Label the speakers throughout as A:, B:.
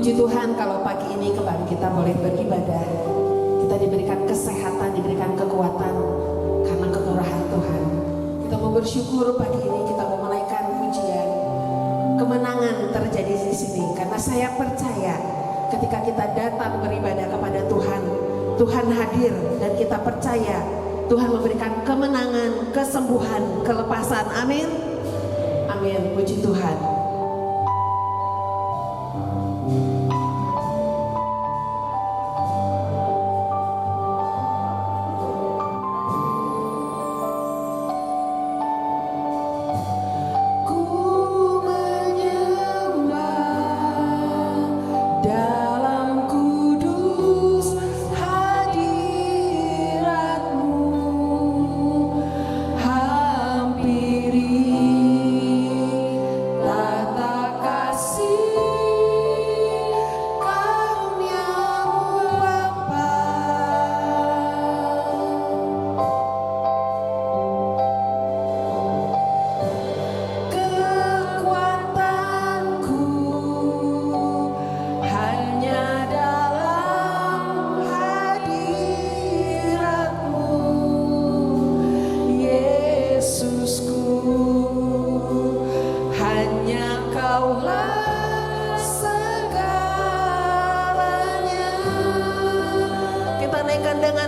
A: Puji Tuhan kalau pagi ini kembali kita boleh beribadah. Kita diberikan kesehatan, diberikan kekuatan karena kemurahan Tuhan. Kita mau bersyukur pagi ini, kita mau menaikkan pujian. Kemenangan terjadi di sini karena saya percaya ketika kita datang beribadah kepada Tuhan, Tuhan hadir dan kita percaya Tuhan memberikan kemenangan, kesembuhan, kelepasan. Amin. Amin. Puji Tuhan.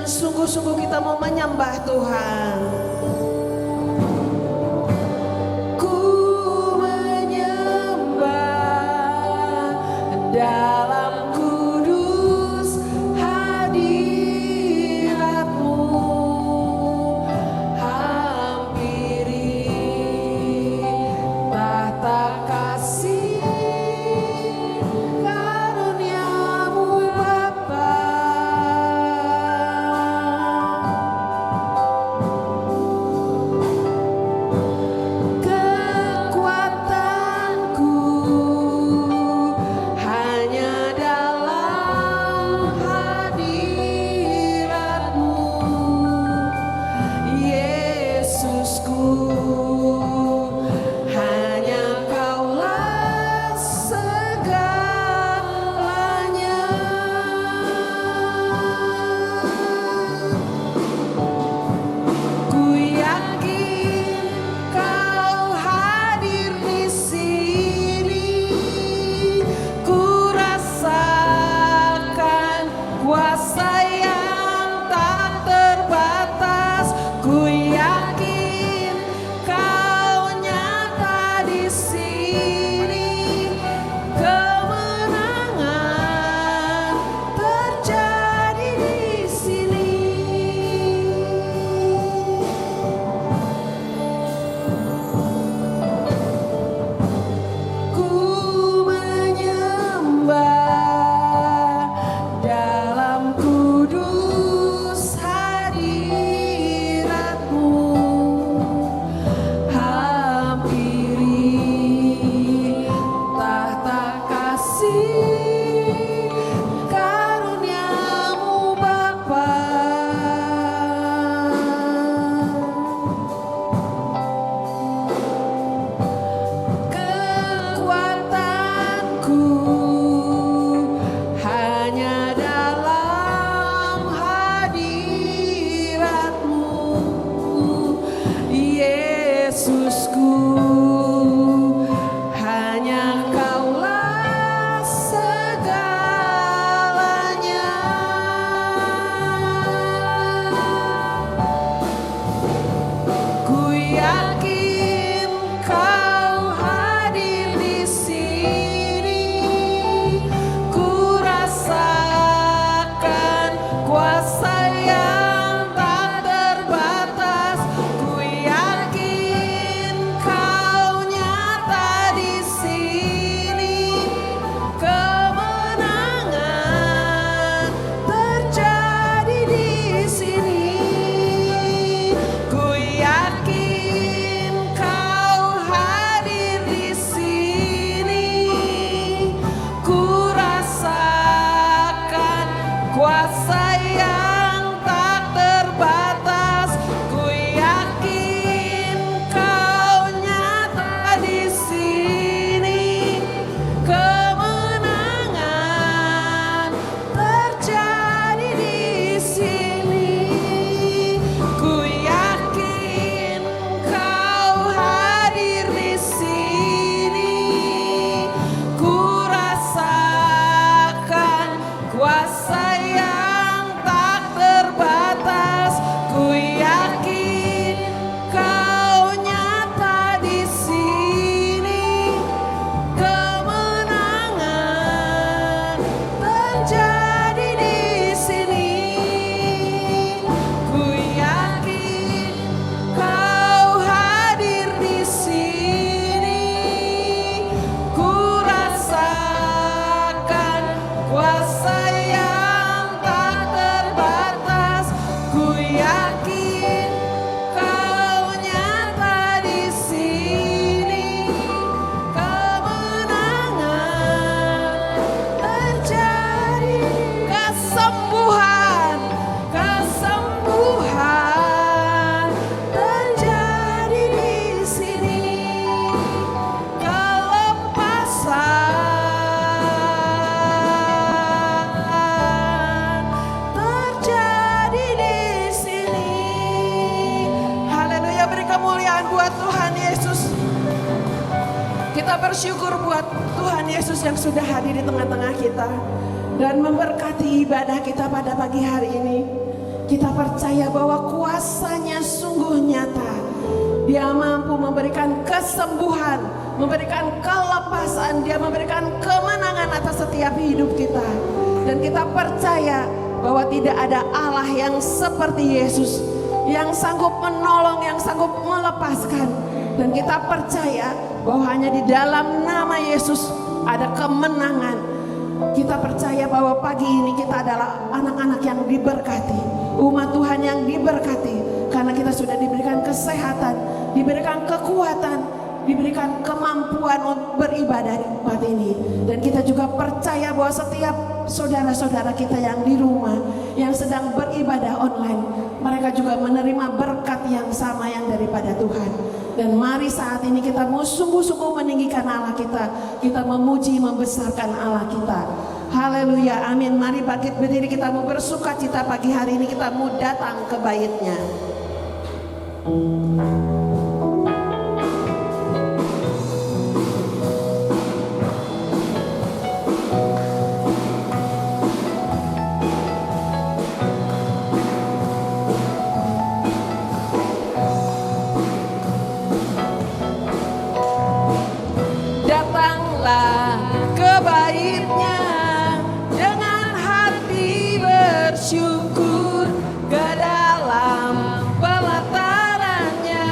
A: Sungguh-sungguh kita mau menyembah Tuhan. Ku menyembah dalam kudus hadirat-Mu, hampiri tahta kasih karunia-Mu Bapa. Kau yakin Kau nyata di sini, kemenangan terjadi, kesembuhan terjadi di sini, kelepasan terjadi di sini. Haleluya, beri kemuliaan buat Tuhan Yesus. Kita bersyukur buat Tuhan Yesus yang sudah hadir di tengah-tengah kita dan memberkati ibadah kita pada pagi hari ini. Kita percaya bahwa kuasa-Nya sungguh nyata. Dia mampu memberikan kesembuhan, memberikan kelepasan, Dia memberikan kemenangan atas setiap hidup kita. Dan kita percaya bahwa tidak ada Allah yang seperti Yesus, yang sanggup menolong, yang sanggup melepaskan. Dan kita percaya bahwa hanya di dalam nama Yesus ada kemenangan. Kita percaya bahwa pagi ini kita adalah anak-anak yang diberkati, umat Tuhan yang diberkati, karena kita sudah diberikan kesehatan, diberikan kekuatan, diberikan kemampuan untuk beribadah di tempat ini. Dan kita juga percaya bahwa setiap saudara-saudara kita yang di rumah, yang sedang beribadah online, mereka juga menerima berkat yang sama yang daripada Tuhan. Dan mari saat ini kita mau sungguh-sungguh meninggikan Allah kita. Kita memuji, membesarkan Allah kita. Haleluya, amin. Mari bangkit berdiri, kita mau bersuka cita pagi hari ini. Kita mau datang ke bait-Nya. Datanglah ke bait-Nya dengan hati bersyukur, ke dalam pelatarannya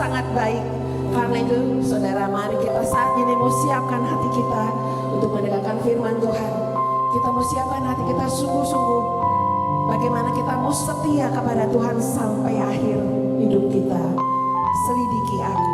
A: sangat baik. Karena itu saudara, mari kita saat ini mau siapkan hati kita untuk mendengarkan firman Tuhan. Kita mau siapkan hati kita sungguh-sungguh bagaimana kita mau setia kepada Tuhan sampai akhir hidup kita. Selidiki aku.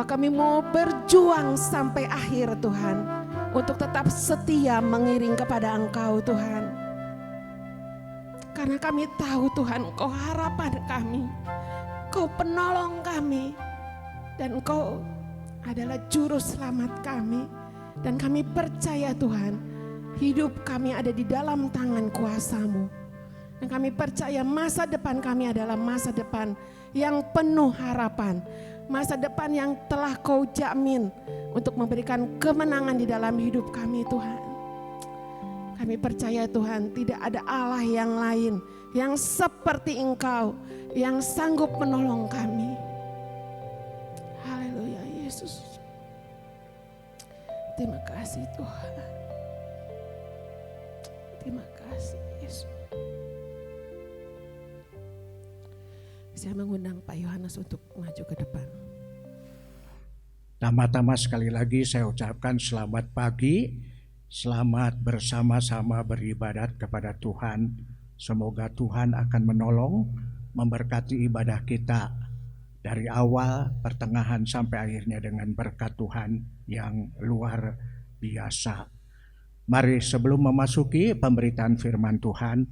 A: Kami mau berjuang sampai akhir Tuhan, untuk tetap setia mengiring kepada Engkau Tuhan. Karena kami tahu Tuhan, Engkau harapan kami, Engkau penolong kami dan Engkau adalah juru selamat kami. Dan kami percaya Tuhan, hidup kami ada di dalam tangan kuasa-Mu. Dan kami percaya masa depan kami adalah masa depan yang penuh harapan. Masa depan yang telah Kau jamin untuk memberikan kemenangan di dalam hidup kami Tuhan. Kami percaya Tuhan, tidak ada Allah yang lain yang seperti Engkau, yang sanggup menolong kami. Haleluya Yesus. Terima kasih Tuhan. Terima kasih Yesus. Saya mengundang Pak Yohanes untuk maju ke depan.
B: Tama-tama sekali lagi saya ucapkan selamat pagi, selamat bersama-sama beribadat kepada Tuhan. Semoga Tuhan akan menolong, memberkati ibadah kita dari awal, pertengahan sampai akhirnya dengan berkat Tuhan yang luar biasa. Mari sebelum memasuki pemberitaan firman Tuhan,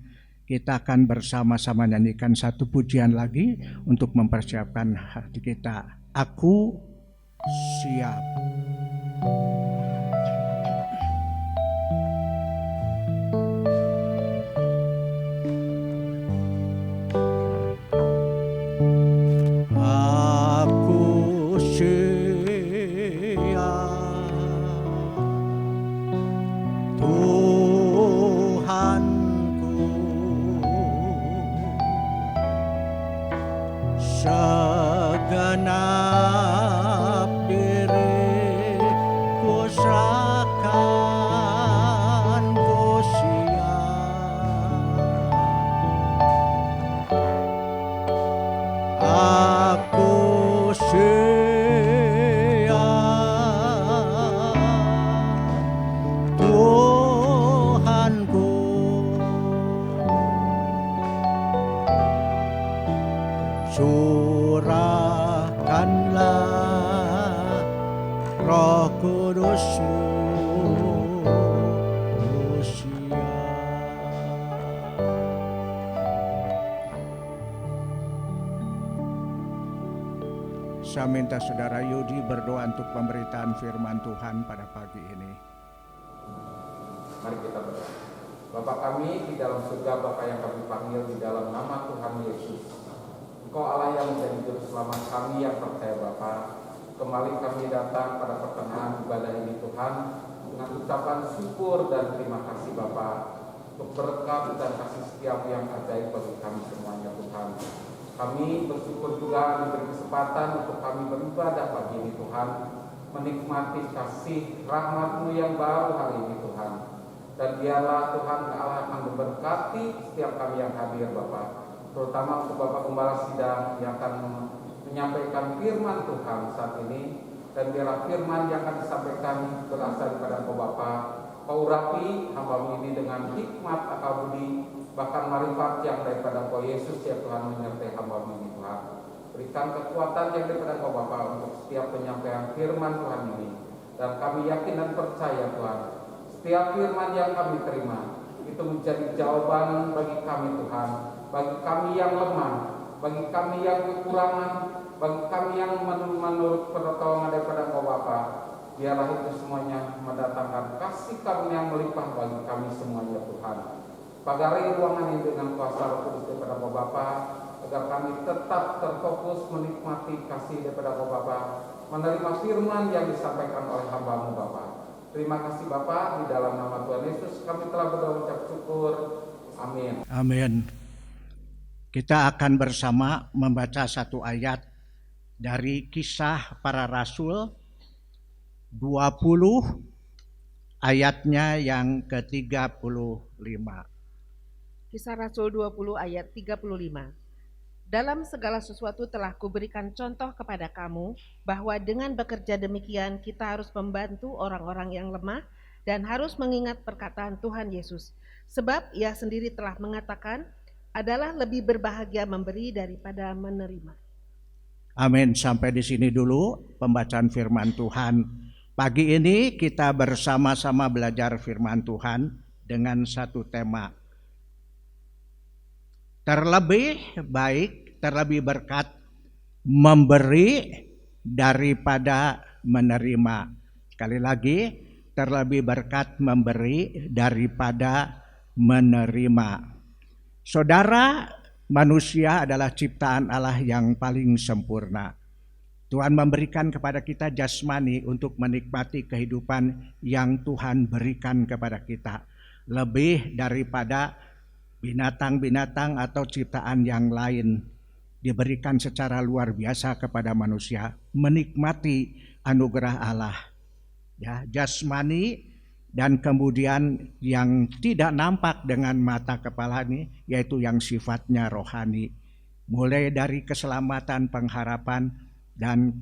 B: kita akan bersama-sama nyanyikan satu pujian lagi untuk mempersiapkan hati kita. Aku siap. Aku siap, Tuhanku, segenap diriku serahkan, ku siap. Aku siap, Tuhanku, curahkanlah Roh Kudus-Mu, ku siap. Saya minta Saudara Yudi berdoa untuk pemberitaan firman Tuhan pada pagi ini.
C: Mari kita berdoa. Bapa kami di dalam surga, Bapa yang kami panggil di dalam nama Tuhan Yesus. Engkau Allah yang menjadi juru selamat kami yang percaya Bapa. Kembali kami datang pada pertengahan ibadah ini Tuhan dengan ucapan syukur dan terima kasih Bapa untuk berkat dan kasih setia-Mu yang ajaib bagi kami semuanya Tuhan. Kami bersyukur juga diberi kesempatan untuk kami beribadah pagi ini Tuhan, menikmati kasih rahmat-Mu yang baru hari ini Tuhan. Dan biarlah Tuhan Allah akan memberkati setiap kami yang hadir Bapa, terutama untuk Bapak Gembala Sidang yang akan menyampaikan firman Tuhan saat ini. Dan biarlah firman yang akan disampaikan berasal daripada Engkau Bapa. Kau urapi hamba-Mu ini dengan hikmat akal budi, bahkan marifat yang daripada Engkau Yesus ya Tuhan, menyertai hamba-Mu ini Tuhan. Berikan kekuatan yang daripada Engkau Bapa untuk setiap penyampaian firman Tuhan ini. Dan kami yakin dan percaya Tuhan, setiap firman yang kami terima itu menjadi jawaban bagi kami Tuhan, bagi kami yang lemah, bagi kami yang kekurangan, bagi kami yang menurut pertolongan daripada Engkau Bapa. Biarlah itu semuanya mendatangkan kasih karunia yang melimpah bagi kami semuanya Tuhan. Pagari ruangan ini dengan kuasa Roh Kudus daripada Engkau Bapa, agar kami tetap terfokus menikmati kasih daripada Engkau Bapa, menerima firman yang disampaikan oleh hamba-Mu Bapa. Terima kasih Bapa, di dalam nama Tuhan Yesus kami telah berdoa ucap syukur. Amin.
B: Amin. Kita akan bersama membaca satu ayat dari Kisah Para Rasul 20 ayatnya yang ke-35.
D: Kisah Rasul 20 ayat 35. Dalam segala sesuatu telah kuberikan contoh kepada kamu, bahwa dengan bekerja demikian kita harus membantu orang-orang yang lemah dan harus mengingat perkataan Tuhan Yesus. Sebab Ia sendiri telah mengatakan, adalah lebih berbahagia memberi daripada menerima.
B: Amin. Sampai di sini dulu pembacaan firman Tuhan. Pagi ini kita bersama-sama belajar firman Tuhan dengan satu tema. Terlebih baik, terlebih berkat memberi daripada menerima. Sekali lagi, terlebih berkat memberi daripada menerima. Saudara, manusia adalah ciptaan Allah yang paling sempurna. Tuhan memberikan kepada kita jasmani untuk menikmati kehidupan yang Tuhan berikan kepada kita. Lebih daripada binatang-binatang atau ciptaan yang lain, diberikan secara luar biasa kepada manusia menikmati anugerah Allah. Ya, jasmani dan kemudian yang tidak nampak dengan mata kepala ini, yaitu yang sifatnya rohani. Mulai dari keselamatan, pengharapan, dan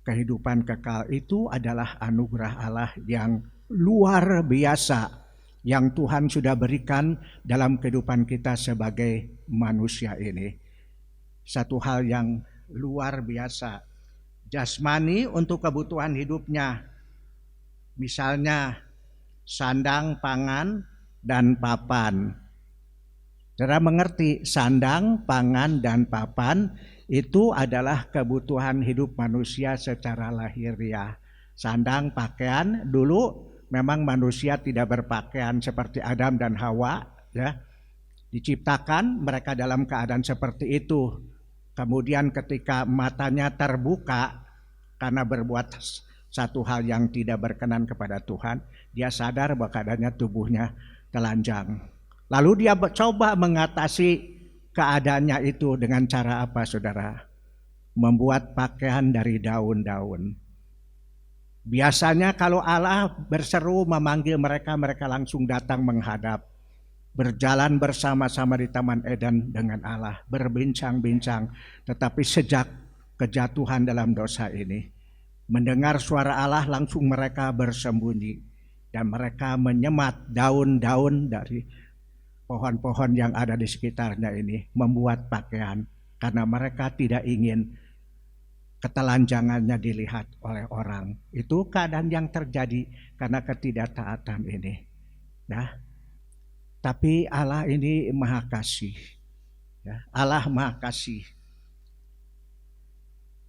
B: kehidupan kekal itu adalah anugerah Allah yang luar biasa yang Tuhan sudah berikan dalam kehidupan kita sebagai manusia ini. Satu hal yang luar biasa. Jasmani untuk kebutuhan hidupnya. Misalnya sandang, pangan, dan papan. Saudara mengerti, sandang, pangan, dan papan itu adalah kebutuhan hidup manusia secara lahiriah. Sandang, pakaian, dulu memang manusia tidak berpakaian seperti Adam dan Hawa, ya. Diciptakan mereka dalam keadaan seperti itu. Kemudian ketika matanya terbuka karena berbuat satu hal yang tidak berkenan kepada Tuhan, dia sadar bahwa keadaannya tubuhnya telanjang. Lalu dia coba mengatasi keadaannya itu dengan cara apa, saudara? Membuat pakaian dari daun-daun. Biasanya kalau Allah berseru memanggil mereka, mereka langsung datang menghadap. Berjalan bersama-sama di Taman Eden dengan Allah, berbincang-bincang. Tetapi sejak kejatuhan dalam dosa ini, mendengar suara Allah langsung mereka bersembunyi. Dan mereka menyemat daun-daun dari pohon-pohon yang ada di sekitarnya ini, membuat pakaian. Karena mereka tidak ingin ketelanjangannya dilihat oleh orang. Itu keadaan yang terjadi karena ketidaktaatan ini. Nah, tapi Allah ini Maha Kasih. Ya, Allah Maha Kasih.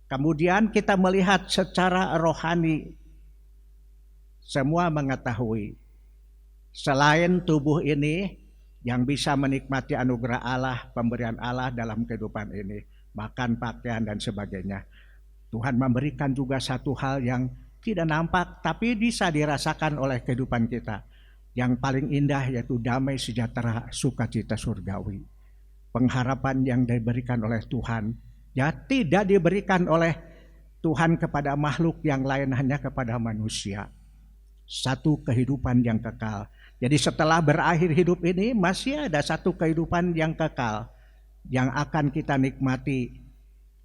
B: Kemudian kita melihat secara rohani, semua mengetahui selain tubuh ini yang bisa menikmati anugerah Allah, pemberian Allah dalam kehidupan ini, makan, pakaian, dan sebagainya. Tuhan memberikan juga satu hal yang tidak nampak tapi bisa dirasakan oleh kehidupan kita. Yang paling indah yaitu damai, sejahtera, sukacita surgawi. Pengharapan yang diberikan oleh Tuhan, ya tidak diberikan oleh Tuhan kepada makhluk yang lain, hanya kepada manusia. Satu kehidupan yang kekal. Jadi setelah berakhir hidup ini masih ada satu kehidupan yang kekal yang akan kita nikmati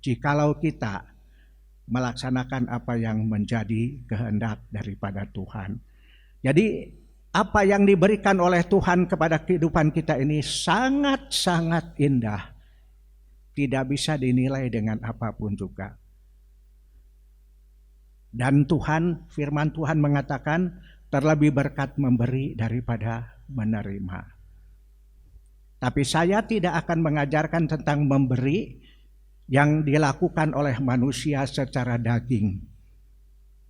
B: jikalau kita melaksanakan apa yang menjadi kehendak daripada Tuhan. Jadi apa yang diberikan oleh Tuhan kepada kehidupan kita ini sangat-sangat indah. Tidak bisa dinilai dengan apapun juga. Dan Tuhan, firman Tuhan mengatakan, terlebih berkat memberi daripada menerima. Tapi saya tidak akan mengajarkan tentang memberi yang dilakukan oleh manusia secara daging.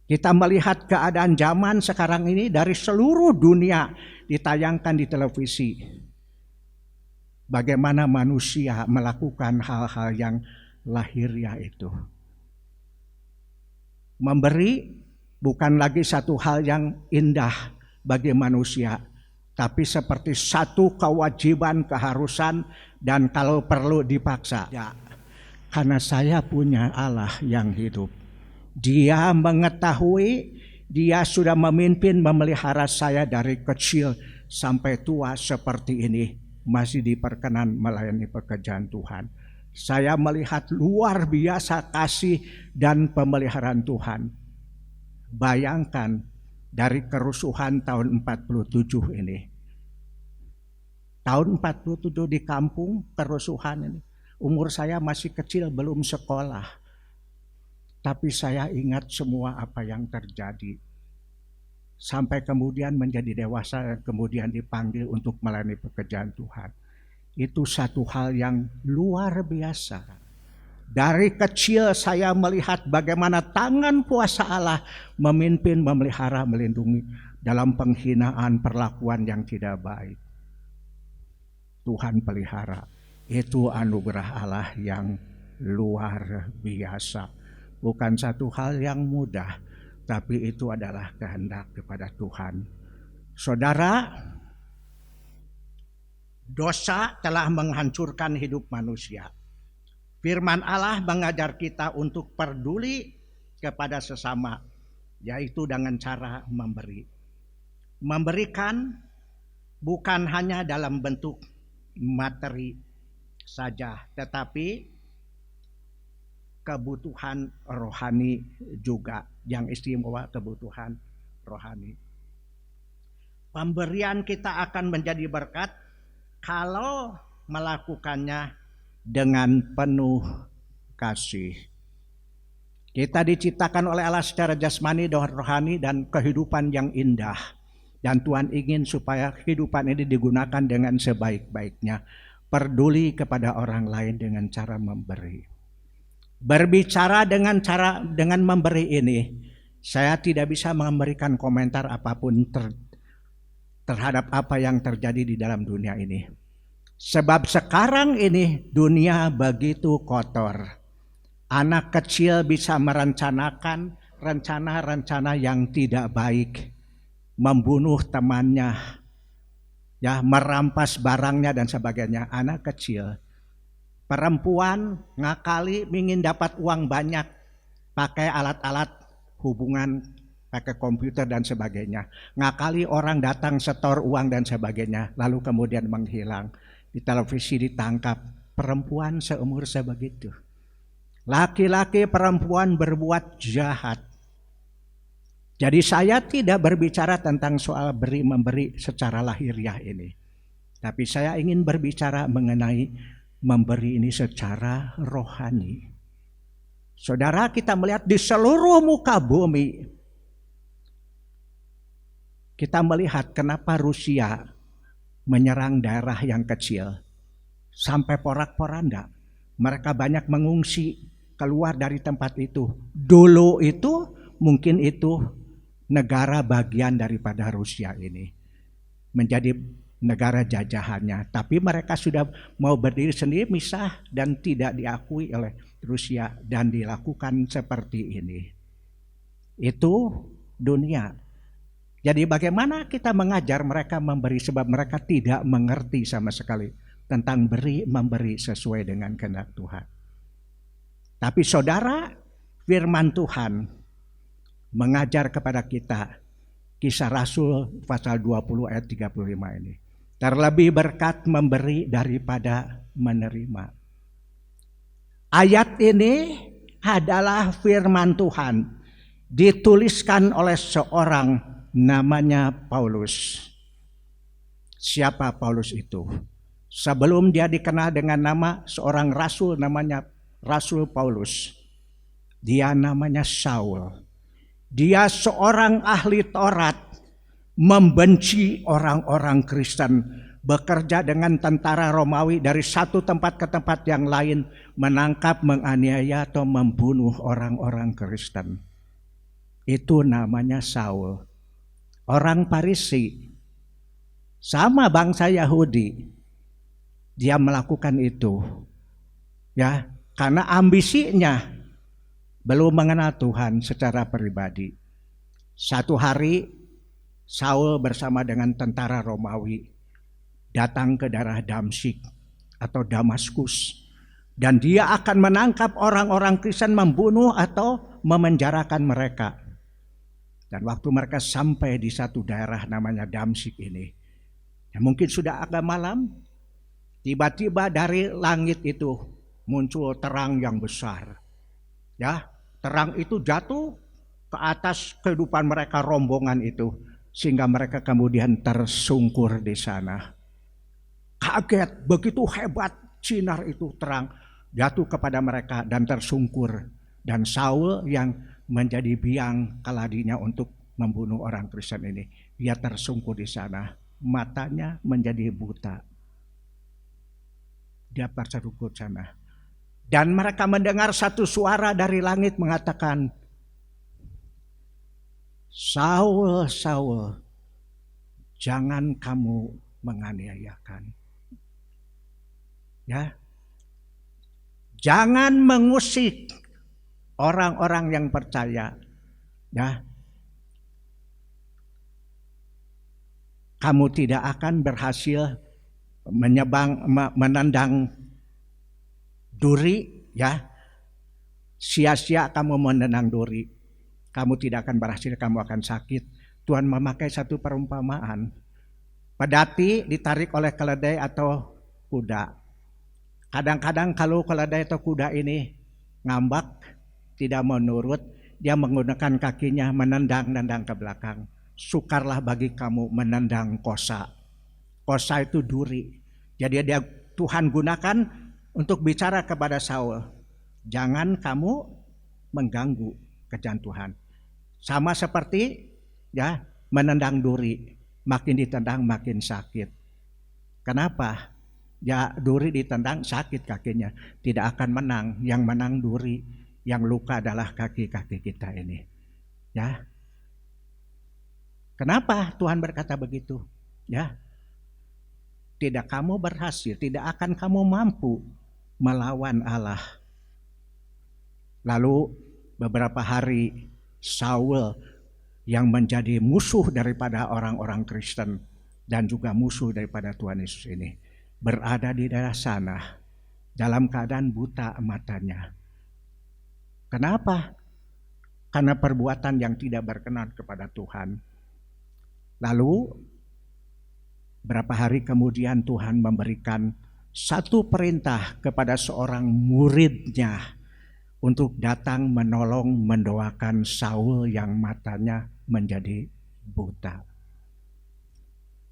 B: Kita melihat keadaan zaman sekarang ini dari seluruh dunia ditayangkan di televisi. Bagaimana manusia melakukan hal-hal yang lahiriah itu. Memberi bukan lagi satu hal yang indah bagi manusia, tapi seperti satu kewajiban, keharusan, dan kalau perlu dipaksa. Ya, karena saya punya Allah yang hidup. Dia mengetahui, dia sudah memimpin, memelihara saya dari kecil sampai tua seperti ini. Masih diperkenan melayani pekerjaan Tuhan. Saya melihat luar biasa kasih dan pemeliharaan Tuhan. Bayangkan dari kerusuhan tahun 47 ini. Tahun 47 di kampung kerusuhan ini. Umur saya masih kecil, belum sekolah. Tapi saya ingat semua apa yang terjadi. Sampai kemudian menjadi dewasa, kemudian dipanggil untuk melayani pekerjaan Tuhan. Itu satu hal yang luar biasa. Dari kecil saya melihat bagaimana tangan kuasa Allah memimpin, memelihara, melindungi dalam penghinaan, perlakuan yang tidak baik. Tuhan pelihara. Itu anugerah Allah yang luar biasa. Bukan satu hal yang mudah, tapi itu adalah kehendak kepada Tuhan. Saudara, dosa telah menghancurkan hidup manusia. Firman Allah mengajar kita untuk peduli kepada sesama, yaitu dengan cara memberi. Memberikan bukan hanya dalam bentuk materi saja, tetapi kebutuhan rohani juga, yang istimewa kebutuhan rohani. Pemberian kita akan menjadi berkat kalau melakukannya dengan penuh kasih. Kita diciptakan oleh Allah secara jasmani dan rohani dan kehidupan yang indah. Dan Tuhan ingin supaya kehidupan ini digunakan dengan sebaik-baiknya. Peduli kepada orang lain dengan cara memberi. Berbicara dengan memberi ini, saya tidak bisa memberikan komentar apapun terhadap apa yang terjadi di dalam dunia ini. Sebab sekarang ini dunia begitu kotor. Anak kecil bisa merencanakan rencana-rencana yang tidak baik. Membunuh temannya, ya, merampas barangnya dan sebagainya. Anak kecil. Perempuan ngakali ingin dapat uang banyak. Pakai alat-alat hubungan, pakai komputer dan sebagainya. Ngakali orang datang setor uang dan sebagainya. Lalu kemudian menghilang. Di televisi ditangkap, perempuan seumur sebegitu. Laki-laki perempuan berbuat jahat. Jadi saya tidak berbicara tentang soal beri-memberi secara lahiriah ini. Tapi saya ingin berbicara mengenai memberi ini secara rohani. Saudara, kita melihat di seluruh muka bumi. Kita melihat kenapa Rusia menyerang daerah yang kecil sampai porak-poranda. Mereka banyak mengungsi keluar dari tempat itu. Dulu itu mungkin itu negara bagian daripada Rusia ini, menjadi negara jajahannya. Tapi mereka sudah mau berdiri sendiri, misah dan tidak diakui oleh Rusia, dan dilakukan seperti ini. Itu dunia. Jadi bagaimana kita mengajar mereka memberi, sebab mereka tidak mengerti sama sekali tentang memberi sesuai dengan kehendak Tuhan. Tapi saudara, firman Tuhan mengajar kepada kita, Kisah Rasul pasal 20 ayat 35 ini. Terlebih berkat memberi daripada menerima. Ayat ini adalah firman Tuhan, dituliskan oleh seorang namanya Paulus. Siapa Paulus itu? Sebelum dia dikenal dengan nama seorang rasul namanya Rasul Paulus, dia namanya Saul. Dia seorang ahli Taurat, membenci orang-orang Kristen, bekerja dengan tentara Romawi dari satu tempat ke tempat yang lain, menangkap, menganiaya atau membunuh orang-orang Kristen. Itu namanya Saul. Orang Farisi, sama bangsa Yahudi, dia melakukan itu, ya, karena ambisinya belum mengenal Tuhan secara pribadi. Satu hari Saul bersama dengan tentara Romawi datang ke daerah Damsyik atau Damaskus, dan dia akan menangkap orang-orang Kristen, membunuh atau memenjarakan mereka. Dan waktu mereka sampai di satu daerah namanya Damsyik ini, ya mungkin sudah agak malam, tiba-tiba dari langit itu muncul terang yang besar. Ya, terang itu jatuh ke atas kehidupan mereka, rombongan itu, sehingga mereka kemudian tersungkur di sana. Kaget, begitu hebat sinar itu, terang jatuh kepada mereka dan tersungkur. Dan Saul yang menjadi biang keladinya untuk membunuh orang Kristen ini, dia tersungkur di sana, matanya menjadi buta. Dia tersungkur sana. Dan mereka mendengar satu suara dari langit mengatakan, Saul, Saul, jangan kamu menganiayakan. Ya, jangan mengusik orang-orang yang percaya. Ya, kamu tidak akan berhasil menendang duri, ya. Sia-sia kamu menendang duri. Kamu tidak akan berhasil, kamu akan sakit. Tuhan memakai satu perumpamaan. Pedati ditarik oleh keledai atau kuda. Kadang-kadang kalau keledai atau kuda ini ngambak, tidak menurut, dia menggunakan kakinya menendang-nendang ke belakang. Sukarlah bagi kamu menendang kosa. Kosa itu duri. Jadi Tuhan gunakan untuk bicara kepada Saul. Jangan kamu mengganggu kerjaan Tuhan. Sama seperti ya menendang duri. Makin ditendang makin sakit. Kenapa? Ya duri ditendang sakit kakinya. Tidak akan menang. Yang menang duri. Yang luka adalah kaki-kaki kita ini. Ya. Kenapa Tuhan berkata begitu? Ya. Tidak kamu berhasil. Tidak akan kamu mampu melawan Allah. Lalu beberapa hari Saul yang menjadi musuh daripada orang-orang Kristen dan juga musuh daripada Tuhan Yesus ini berada di daerah sana dalam keadaan buta matanya. Kenapa? Karena perbuatan yang tidak berkenan kepada Tuhan. Lalu berapa hari kemudian Tuhan memberikan satu perintah kepada seorang muridnya untuk datang menolong mendoakan Saul yang matanya menjadi buta.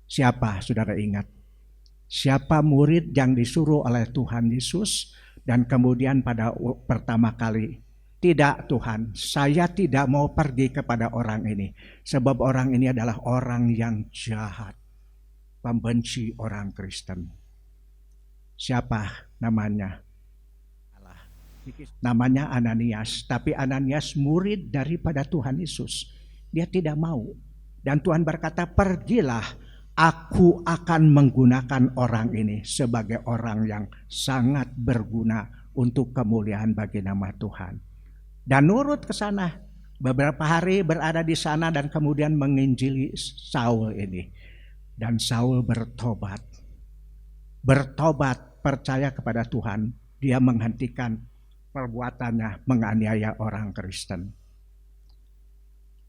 B: Siapa, saudara ingat? Siapa murid yang disuruh oleh Tuhan Yesus dan kemudian pada pertama kali, tidak Tuhan, saya tidak mau pergi kepada orang ini. Sebab orang ini adalah orang yang jahat, pembenci orang Kristen. Siapa namanya? Namanya Ananias, tapi Ananias murid daripada Tuhan Yesus. Dia tidak mau. Dan Tuhan berkata, pergilah, aku akan menggunakan orang ini sebagai orang yang sangat berguna untuk kemuliaan bagi nama Tuhan. Dan nurut ke sana, beberapa hari berada di sana dan kemudian menginjili Saul ini. Dan Saul bertobat. Bertobat, percaya kepada Tuhan. Dia menghentikan perbuatannya menganiaya orang Kristen.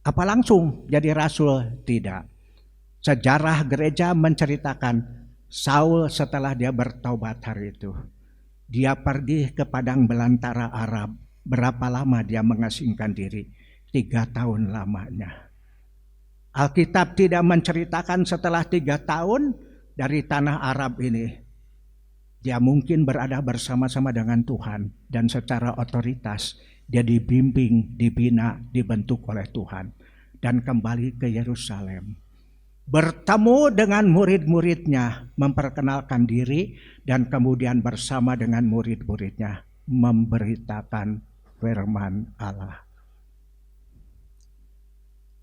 B: Apa langsung jadi rasul? Tidak. Sejarah gereja menceritakan Saul setelah dia bertobat hari itu, dia pergi ke padang belantara Arab. Berapa lama dia mengasingkan diri? 3 tahun lamanya. Alkitab tidak menceritakan setelah 3 tahun dari tanah Arab ini dia mungkin berada bersama-sama dengan Tuhan dan secara otoritas dia dibimbing, dibina, dibentuk oleh Tuhan dan kembali ke Yerusalem. Bertemu dengan murid-muridnya, memperkenalkan diri dan kemudian bersama dengan murid-muridnya memberitakan firman Allah.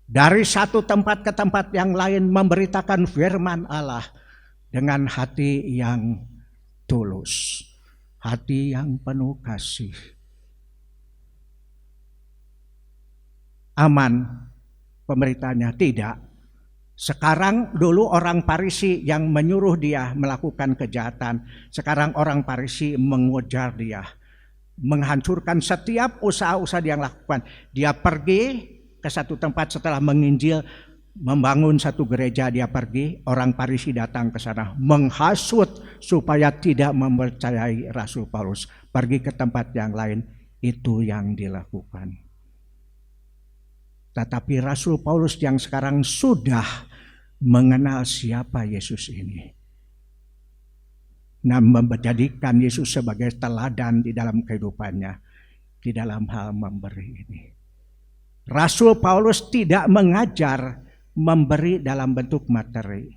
B: Dari satu tempat ke tempat yang lain memberitakan firman Allah dengan hati yang tulus, hati yang penuh kasih. Aman pemberitaannya? Tidak. Sekarang dulu orang Farisi yang menyuruh dia melakukan kejahatan, sekarang orang Farisi mengejar dia, menghancurkan setiap usaha-usaha dia lakukan. Dia pergi ke satu tempat setelah menginjil, membangun satu gereja, dia pergi, orang Farisi datang ke sana menghasut supaya tidak mempercayai Rasul Paulus, pergi ke tempat yang lain. Itu yang dilakukan. Tetapi Rasul Paulus yang sekarang sudah mengenal siapa Yesus ini, nah menjadikan Yesus sebagai teladan di dalam kehidupannya, di dalam hal memberi ini. Rasul Paulus tidak mengajar memberi dalam bentuk materi.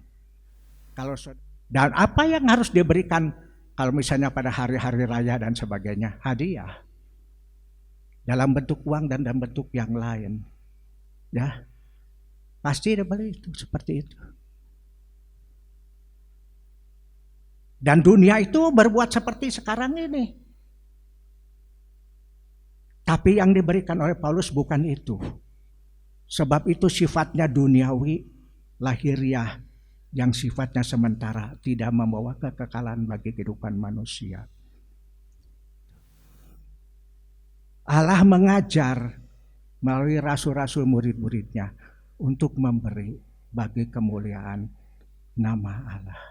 B: Dan apa yang harus diberikan Kalau misalnya pada hari-hari raya dan sebagainya, hadiah. Dalam bentuk uang dan dalam bentuk yang lain. Ya, pasti dia beli itu, seperti itu. Dan dunia itu berbuat seperti sekarang ini. Tapi yang diberikan oleh Paulus bukan itu. Sebab itu sifatnya duniawi, lahiriah, yang sifatnya sementara, tidak membawa kekekalan bagi kehidupan manusia. Allah mengajar melalui rasul-rasul murid-muridnya untuk memberi bagi kemuliaan nama Allah.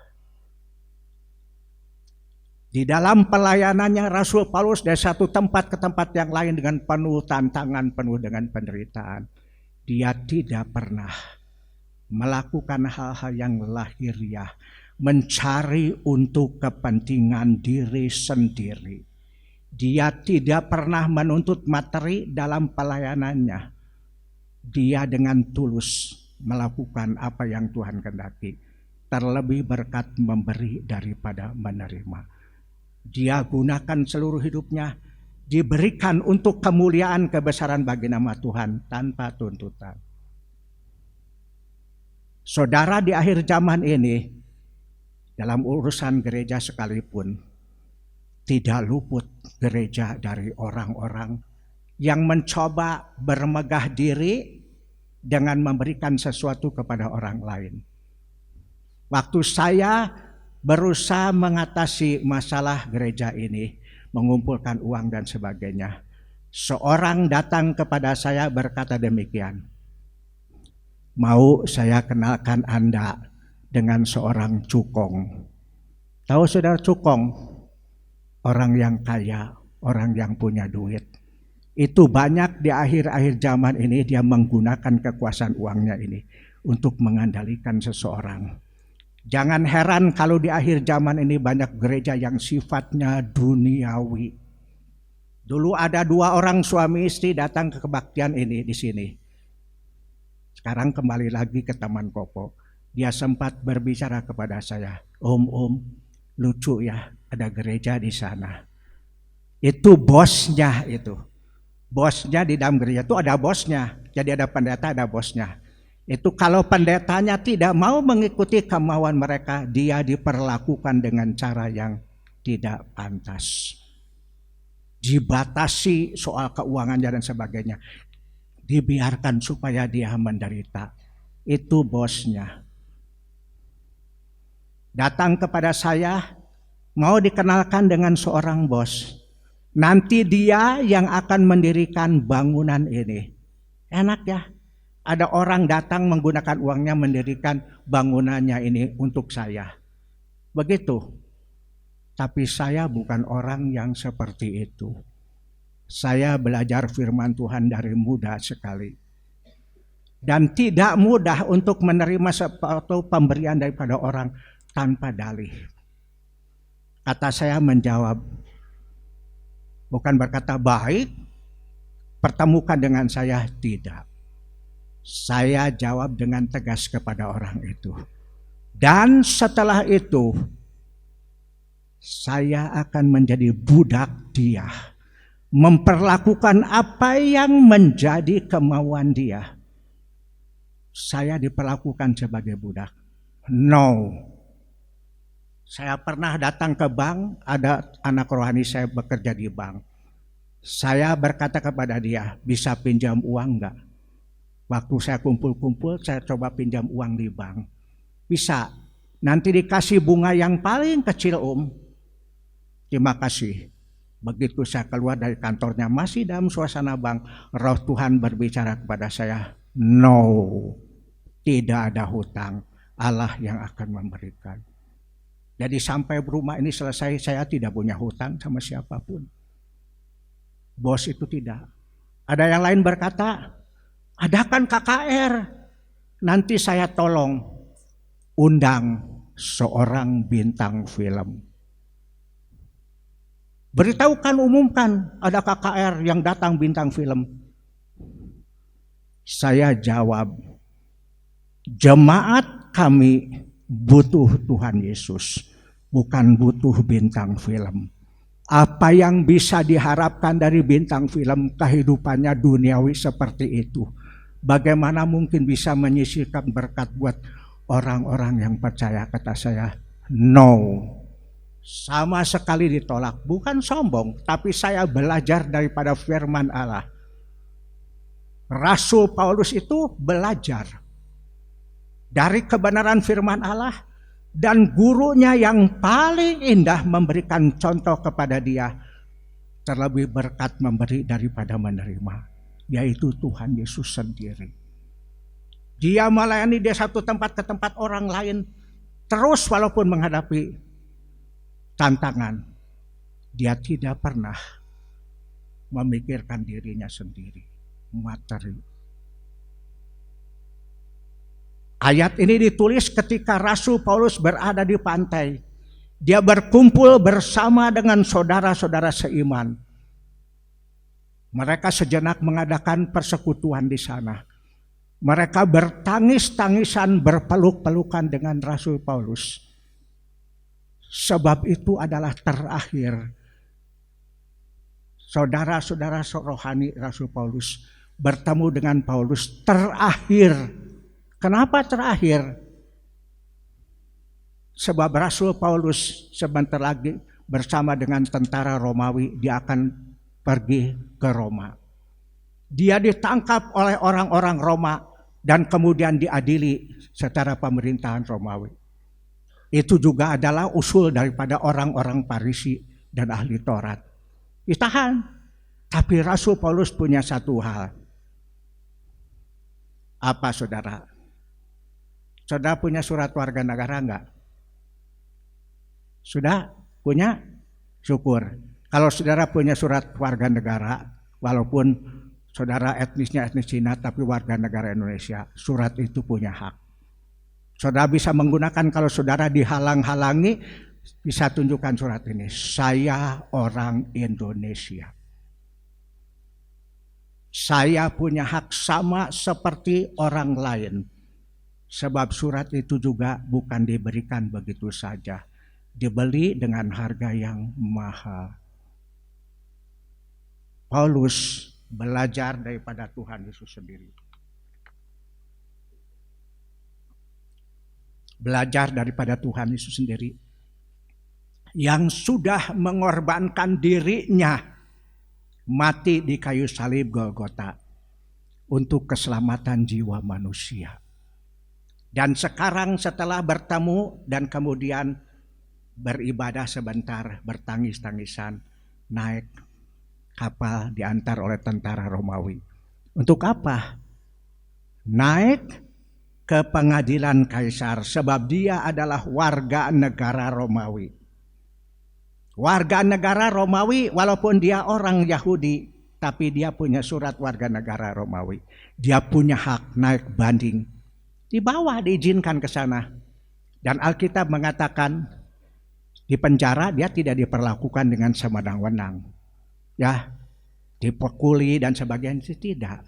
B: Di dalam pelayanannya Rasul Paulus dari satu tempat ke tempat yang lain dengan penuh tantangan, penuh dengan penderitaan. Dia tidak pernah melakukan hal-hal yang lahiriah, mencari untuk kepentingan diri sendiri. Dia tidak pernah menuntut materi dalam pelayanannya. Dia dengan tulus melakukan apa yang Tuhan kehendaki. Terlebih berkat memberi daripada menerima. Dia gunakan seluruh hidupnya, diberikan untuk kemuliaan kebesaran bagi nama Tuhan tanpa tuntutan. Saudara, di akhir zaman ini, dalam urusan gereja sekalipun, tidak luput gereja dari orang-orang yang mencoba bermegah diri dengan memberikan sesuatu kepada orang lain. Waktu saya berusaha mengatasi masalah gereja ini, mengumpulkan uang dan sebagainya, seorang datang kepada saya berkata demikian, mau saya kenalkan Anda dengan seorang cukong. Tahu saudara cukong? Orang yang kaya, orang yang punya duit. Itu banyak di akhir-akhir zaman ini dia menggunakan kekuasaan uangnya ini untuk mengandalkan seseorang. Jangan heran kalau di akhir zaman ini banyak gereja yang sifatnya duniawi. Dulu ada 2 orang suami istri datang ke kebaktian ini di sini. Sekarang kembali lagi ke Taman Kopo. Dia sempat berbicara kepada saya, Om, lucu ya, ada gereja di sana. Itu bosnya itu. Bosnya di dalam gereja itu ada bosnya. Jadi ada pendeta, ada bosnya. Itu kalau pendetanya tidak mau mengikuti kemauan mereka, dia diperlakukan dengan cara yang tidak pantas. Dibatasi soal keuangannya dan sebagainya. Dibiarkan supaya dia menderita. Itu bosnya. Datang kepada saya, mau dikenalkan dengan seorang bos. Nanti dia yang akan mendirikan bangunan ini. Enak ya? Ada orang datang menggunakan uangnya mendirikan bangunannya ini untuk saya. Begitu. Tapi saya bukan orang yang seperti itu. Saya belajar firman Tuhan dari muda sekali. Dan tidak mudah untuk menerima suatu pemberian daripada orang tanpa dalih. Kata saya menjawab, bukan berkata baik, pertemukan dengan saya, tidak. Saya jawab dengan tegas kepada orang itu. Dan setelah itu, saya akan menjadi budak dia. Memperlakukan apa yang menjadi kemauan dia. Saya diperlakukan sebagai budak. No. Saya pernah datang ke bank, ada anak rohani saya bekerja di bank. Saya berkata kepada dia, bisa pinjam uang enggak? Waktu saya kumpul-kumpul, saya coba pinjam uang di bank. Bisa. Nanti dikasih bunga yang paling kecil, Om. Terima kasih. Begitu saya keluar dari kantornya, masih dalam suasana bank, Roh Tuhan berbicara kepada saya, no, tidak ada hutang. Allah yang akan memberikan. Jadi sampai rumah ini selesai, saya tidak punya hutang sama siapapun. Bos itu tidak. Ada yang lain berkata, adakan KKR, nanti saya tolong undang seorang bintang film. Beritahukan, umumkan ada KKR yang datang bintang film. Saya jawab, jemaat kami butuh Tuhan Yesus. bukan butuh bintang film. Apa yang bisa diharapkan dari bintang film kehidupannya duniawi seperti itu? Bagaimana mungkin bisa menyisihkan berkat buat orang-orang yang percaya? Kata saya, no. Sama sekali ditolak. Bukan sombong, tapi saya belajar daripada firman Allah. Rasul Paulus itu belajar dari kebenaran firman Allah, dan gurunya yang paling indah memberikan contoh kepada dia. Terlebih berkat memberi daripada menerima, yaitu Tuhan Yesus sendiri. Dia melayani dari satu tempat ke tempat orang lain terus walaupun menghadapi tantangan. Dia tidak pernah memikirkan dirinya sendiri, materi. Ayat ini ditulis ketika Rasul Paulus berada di pantai. Dia berkumpul bersama dengan saudara-saudara seiman. Mereka sejenak mengadakan persekutuan di sana. Mereka bertangis-tangisan, berpeluk-pelukan dengan Rasul Paulus. Sebab itu adalah terakhir saudara-saudara rohani Rasul Paulus bertemu dengan Paulus terakhir. Kenapa terakhir? Sebab Rasul Paulus sebentar lagi bersama dengan tentara Romawi, dia akan pergi ke Roma. Dia ditangkap oleh orang-orang Roma dan kemudian diadili secara pemerintahan Romawi. Itu juga adalah usul daripada orang-orang Farisi dan ahli Taurat. Ditahan. Tapi Rasul Paulus punya satu hal. Apa saudara? Saudara punya surat warga negara enggak? Sudah punya? Syukur. Kalau saudara punya surat warga negara, walaupun saudara etnisnya etnis Cina tapi warga negara Indonesia, surat itu punya hak. Saudara bisa menggunakan, kalau saudara dihalang-halangi, bisa tunjukkan surat ini. Saya orang Indonesia. Saya punya hak sama seperti orang lain. Sebab surat itu juga bukan diberikan begitu saja. Dibeli dengan harga yang mahal. Paulus belajar daripada Tuhan Yesus sendiri. Belajar daripada Tuhan Yesus sendiri. Yang sudah mengorbankan dirinya mati di kayu salib Golgota untuk keselamatan jiwa manusia. Dan sekarang setelah bertemu dan kemudian beribadah sebentar, bertangis-tangisan, naik kapal diantar oleh tentara Romawi. Untuk apa? Naik ke pengadilan Kaisar, sebab dia adalah warga negara Romawi. Warga negara Romawi walaupun dia orang Yahudi, tapi dia punya surat warga negara Romawi. Dia punya hak naik banding. Di bawah diizinkan ke sana. Dan Alkitab mengatakan di penjara dia tidak diperlakukan dengan semena-mena. Ya, dipukuli dan sebagainya, tidak.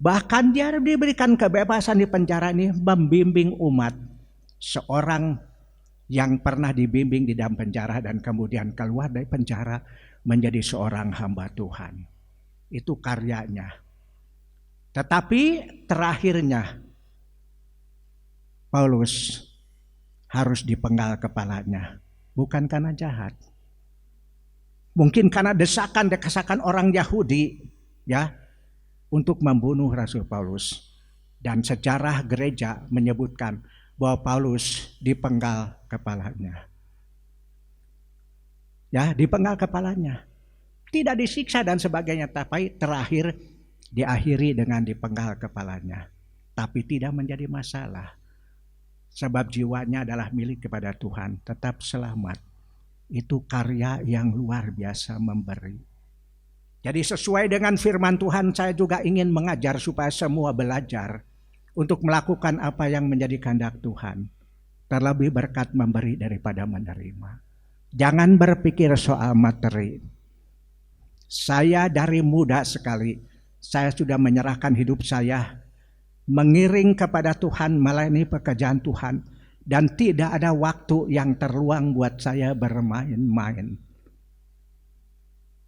B: Bahkan dia diberikan kebebasan di penjara ini membimbing umat. Seorang yang pernah dibimbing di dalam penjara dan kemudian keluar dari penjara menjadi seorang hamba Tuhan. Itu karyanya. Tetapi terakhirnya Paulus harus dipenggal kepalanya. Bukan karena jahat. Mungkin karena desakan orang Yahudi, ya, untuk membunuh Rasul Paulus. Dan sejarah gereja menyebutkan bahwa Paulus dipenggal kepalanya. Ya, dipenggal kepalanya. Tidak disiksa dan sebagainya, tapi terakhir diakhiri dengan dipenggal kepalanya. Tapi tidak menjadi masalah. Sebab jiwanya adalah milik kepada Tuhan, tetap selamat. Itu karya yang luar biasa memberi. Jadi sesuai dengan firman Tuhan, saya juga ingin mengajar supaya semua belajar untuk melakukan apa yang menjadi kehendak Tuhan. Terlebih berkat memberi daripada menerima. Jangan berpikir soal materi. Saya dari muda sekali, saya sudah menyerahkan hidup saya mengiring kepada Tuhan, melayani pekerjaan Tuhan Dan tidak ada waktu yang terluang buat saya bermain-main.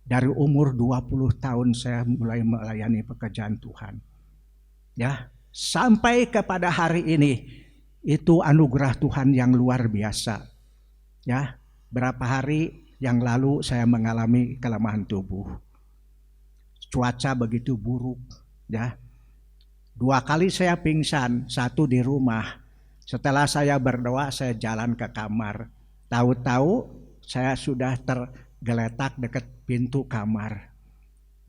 B: Dari umur 20 tahun saya mulai melayani pekerjaan Tuhan. Ya, sampai kepada hari ini itu anugerah Tuhan yang luar biasa. Ya, berapa hari yang lalu saya mengalami kelemahan tubuh. Cuaca begitu buruk, ya. 2 kali saya pingsan, 1 di rumah. Setelah saya berdoa, saya jalan ke kamar. Tahu-tahu saya sudah tergeletak dekat pintu kamar.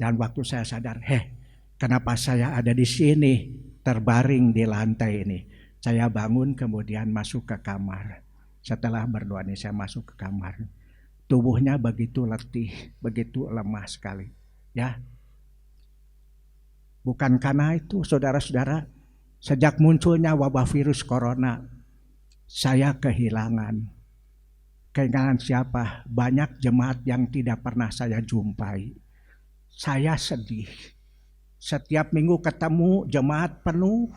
B: Dan waktu saya sadar, kenapa saya ada di sini, terbaring di lantai ini. Saya bangun kemudian masuk ke kamar. Setelah berdoa ini saya masuk ke kamar. Tubuhnya begitu letih, begitu lemah sekali. Ya. Bukan karena itu, saudara-saudara, sejak munculnya wabah virus corona, saya kehilangan siapa? Banyak jemaat yang tidak pernah saya jumpai. Saya sedih. Setiap minggu ketemu jemaat penuh,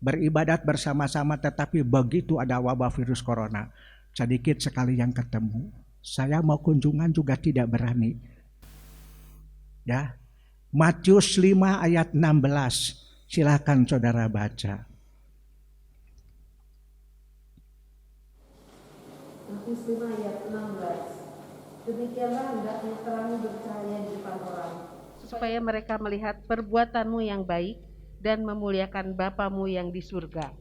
B: beribadat bersama-sama, tetapi begitu ada wabah virus corona, sedikit sekali yang ketemu. Saya mau kunjungan juga tidak berani. Ya. Matius 5 ayat 16. Silakan saudara baca.
D: Matius 5 ayat 16. Demikianlah hendaknya terangmu bercahaya di depan orang, supaya mereka melihat perbuatanmu yang baik dan memuliakan Bapamu yang di surga.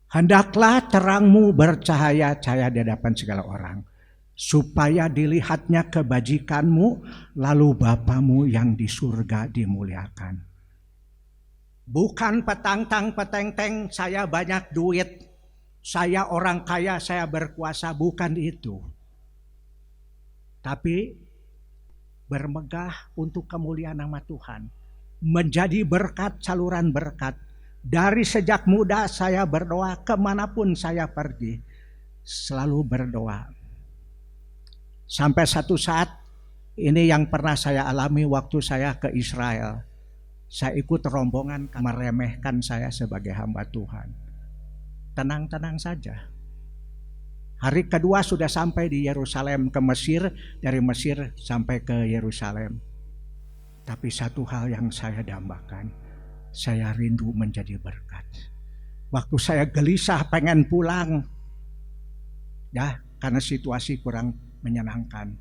B: Hendaklah terangmu bercahaya-cahaya di hadapan segala orang, supaya dilihatnya kebajikanmu, lalu Bapamu yang di surga dimuliakan. Bukan petang-peteng, saya banyak duit, saya orang kaya, saya berkuasa, bukan itu. Tapi bermegah untuk kemuliaan nama Tuhan, menjadi berkat, saluran berkat. Dari sejak muda saya berdoa, kemanapun saya pergi, selalu berdoa. Sampai satu saat, ini yang pernah saya alami waktu saya ke Israel. Saya ikut rombongan meremehkan saya sebagai hamba Tuhan. Tenang-tenang saja. Hari kedua sudah sampai di Yerusalem ke Mesir, dari Mesir sampai ke Yerusalem. Tapi satu hal yang saya dambakan, saya rindu menjadi berkat. Waktu saya gelisah pengen pulang, ya karena situasi kurang menyenangkan.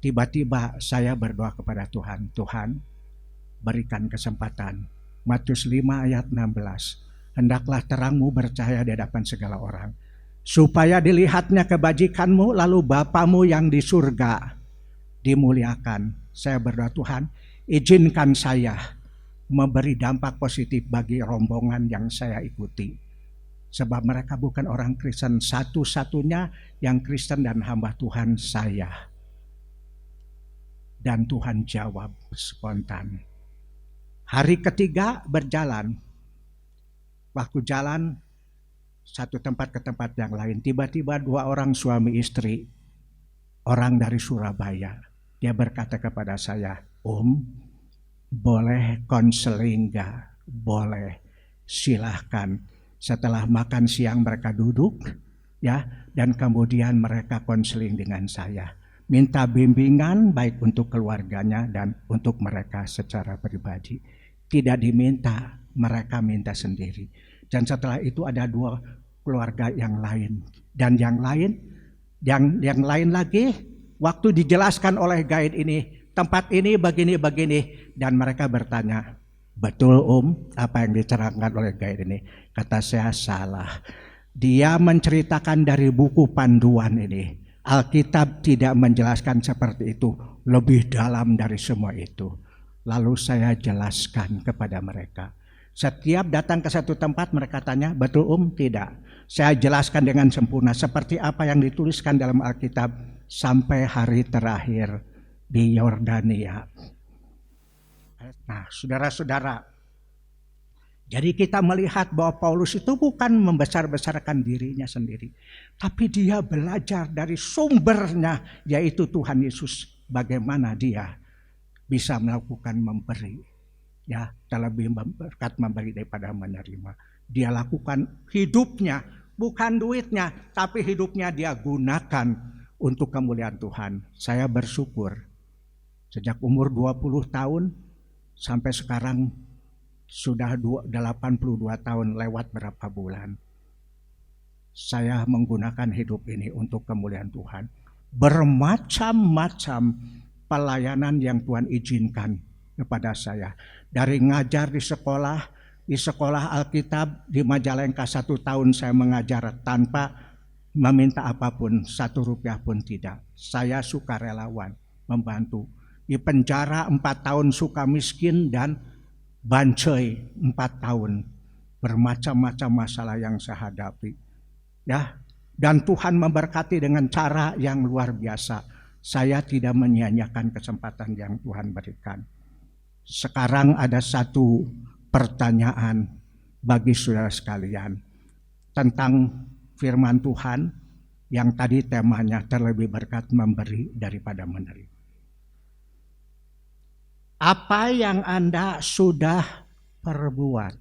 B: Tiba-tiba saya berdoa kepada Tuhan, Tuhan berikan kesempatan. Matius 5 ayat 16. Hendaklah terangmu bercahaya di hadapan segala orang, supaya dilihatnya kebajikanmu, lalu Bapamu yang di surga dimuliakan. Saya berdoa, Tuhan izinkan saya memberi dampak positif bagi rombongan yang saya ikuti. Sebab mereka bukan orang Kristen, satu-satunya yang Kristen dan hamba Tuhan saya. Dan Tuhan jawab spontan. Hari ketiga berjalan. Waktu jalan satu tempat ke tempat yang lain, tiba-tiba 2 orang suami istri, orang dari Surabaya. Dia berkata kepada saya, boleh konseling gak? Boleh, silahkan. Setelah makan siang mereka duduk, ya, dan kemudian mereka konseling dengan saya. Minta bimbingan baik untuk keluarganya dan untuk mereka secara pribadi. Tidak diminta, mereka minta sendiri. Dan setelah itu ada 2 keluarga yang lain. Dan yang lain lagi, waktu dijelaskan oleh guide ini, tempat ini begini, dan mereka bertanya, betul apa yang diterangkan oleh guide ini? Kata saya, salah. Dia menceritakan dari buku panduan ini. Alkitab tidak menjelaskan seperti itu, lebih dalam dari semua itu. Lalu saya jelaskan kepada mereka. Setiap datang ke satu tempat mereka tanya, betul tidak? Saya jelaskan dengan sempurna seperti apa yang dituliskan dalam Alkitab sampai hari terakhir di Yordania. Nah, saudara-saudara, jadi kita melihat bahwa Paulus itu bukan membesar-besarkan dirinya sendiri, tapi dia belajar dari sumbernya, yaitu Tuhan Yesus, bagaimana dia bisa melakukan memberi, ya, terlebih berkat memberi daripada menerima. dia lakukan hidupnya, bukan duitnya, tapi hidupnya dia gunakan untuk kemuliaan Tuhan. Saya bersyukur sejak umur 20 tahun sampai sekarang sudah 82 tahun lewat berapa bulan. Saya menggunakan hidup ini untuk kemuliaan Tuhan. Bermacam-macam pelayanan yang Tuhan izinkan kepada saya. Dari ngajar di sekolah Alkitab di Majalengka 1 tahun saya mengajar tanpa meminta apapun, 1 rupiah pun tidak. Saya sukarelawan membantu. Di penjara 4 tahun suka miskin dan bancai 4 tahun. Bermacam-macam masalah yang saya hadapi. Ya, dan Tuhan memberkati dengan cara yang luar biasa. Saya tidak menyia-nyiakan kesempatan yang Tuhan berikan. Sekarang ada satu pertanyaan bagi saudara sekalian tentang firman Tuhan yang tadi temanya terlebih berkat memberi daripada menerima. Apa yang Anda sudah perbuat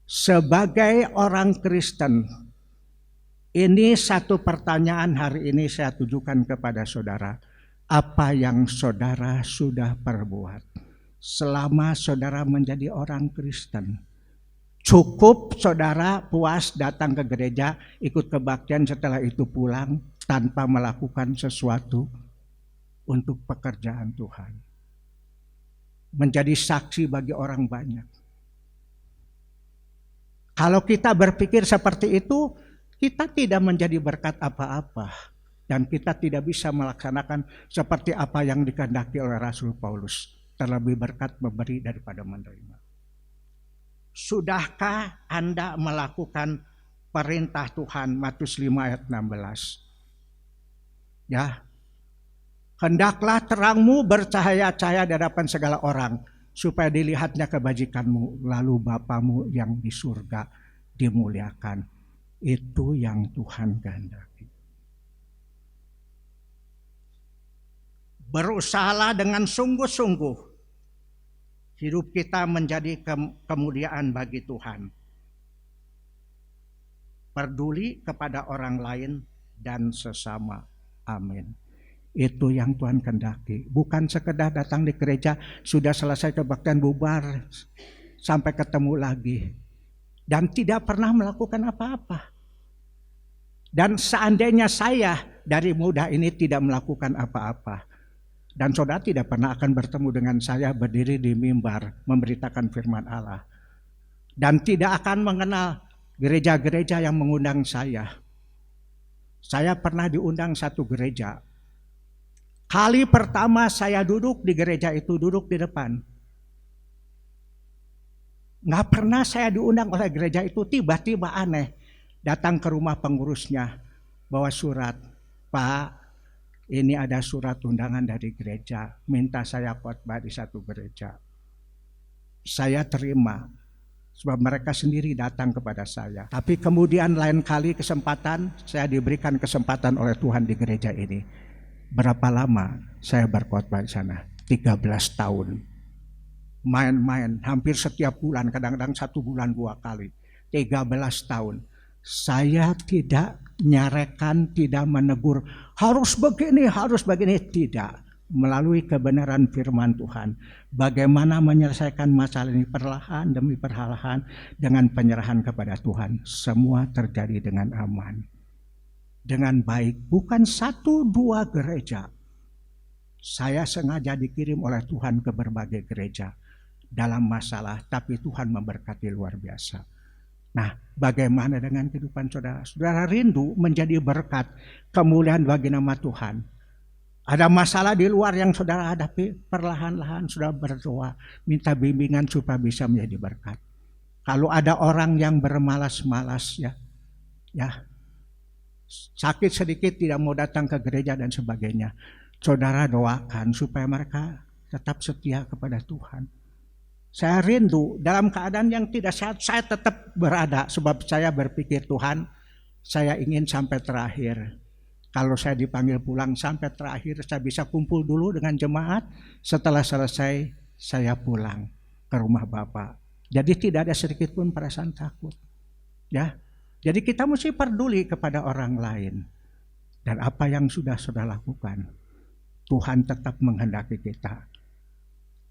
B: sebagai orang Kristen? Ini satu pertanyaan hari ini saya tujukan kepada saudara. Apa yang saudara sudah perbuat selama saudara menjadi orang Kristen? Cukup saudara puas datang ke gereja, ikut kebaktian, setelah itu pulang tanpa melakukan sesuatu untuk pekerjaan Tuhan. Menjadi saksi bagi orang banyak. Kalau kita berpikir seperti itu, kita tidak menjadi berkat apa-apa dan kita tidak bisa melaksanakan seperti apa yang dikehendaki oleh Rasul Paulus, terlebih berkat memberi daripada menerima. Sudahkah Anda melakukan perintah Tuhan Matius 5 ayat 16? Ya. Hendaklah terangmu bercahaya-cahaya di hadapan segala orang supaya dilihatnya kebajikanmu, lalu Bapamu yang di surga dimuliakan. Itu yang Tuhan kehendaki. Berusahalah dengan sungguh-sungguh hidup kita menjadi kemuliaan bagi Tuhan. Peduli kepada orang lain dan sesama. Amin. Itu yang Tuhan kehendaki. Bukan sekedar datang di gereja, sudah selesai kebaktian bubar, sampai ketemu lagi. Dan tidak pernah melakukan apa-apa. Dan seandainya saya dari muda ini tidak melakukan apa-apa, dan saudara tidak pernah akan bertemu dengan saya berdiri di mimbar memberitakan firman Allah, dan tidak akan mengenal gereja-gereja yang mengundang saya. Saya pernah diundang satu gereja. Kali pertama saya duduk di gereja itu, duduk di depan. Nggak pernah saya diundang oleh gereja itu, tiba-tiba aneh. Datang ke rumah pengurusnya, bawa surat. Pak, ini ada surat undangan dari gereja, minta saya khotbah di satu gereja. Saya terima, sebab mereka sendiri datang kepada saya. Tapi kemudian lain kali kesempatan, saya diberikan kesempatan oleh Tuhan di gereja ini. Berapa lama saya berkhotbah di sana? 13 tahun. Main-main, hampir setiap bulan, kadang-kadang 1 bulan 2 kali. 13 tahun. Saya tidak nyarekan, tidak menegur, harus begini, tidak. Melalui kebenaran firman Tuhan, bagaimana menyelesaikan masalah ini perlahan demi perlahan dengan penyerahan kepada Tuhan. Semua terjadi dengan aman, dengan baik. Bukan 1-2 gereja. Saya sengaja dikirim oleh Tuhan ke berbagai gereja dalam masalah, tapi Tuhan memberkati luar biasa. Nah, bagaimana dengan kehidupan saudara? Saudara rindu menjadi berkat, kemuliaan bagi nama Tuhan. Ada masalah di luar yang saudara hadapi, perlahan-lahan sudah berdoa, minta bimbingan supaya bisa menjadi berkat. Kalau ada orang yang bermalas-malas ya, sakit sedikit tidak mau datang ke gereja dan sebagainya, saudara doakan supaya mereka tetap setia kepada Tuhan. Saya rindu dalam keadaan yang tidak sehat, saya tetap berada, sebab saya berpikir Tuhan, saya ingin sampai terakhir. Kalau saya dipanggil pulang sampai terakhir, saya bisa kumpul dulu dengan jemaat. Setelah selesai, saya pulang ke rumah Bapak. Jadi tidak ada sedikit pun perasaan takut. Ya, jadi kita mesti peduli kepada orang lain. Dan apa yang sudah saudara lakukan, Tuhan tetap menghendaki kita.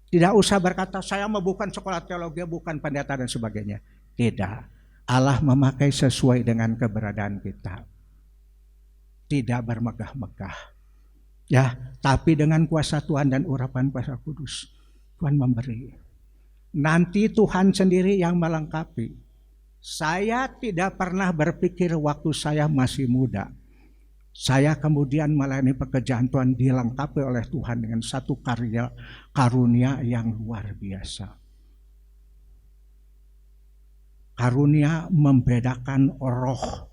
B: Tidak usah berkata, saya mau bukan sekolah teologi, bukan pendeta dan sebagainya. Tidak. Allah memakai sesuai dengan keberadaan kita. Tidak bermegah-megah. Ya, tapi dengan kuasa Tuhan dan urapan kuasa kudus, Tuhan memberi. Nanti Tuhan sendiri yang melengkapi. Saya tidak pernah berpikir waktu saya masih muda, saya kemudian melayani pekerjaan Tuhan dilengkapi oleh Tuhan dengan satu karunia yang luar biasa. Karunia membedakan roh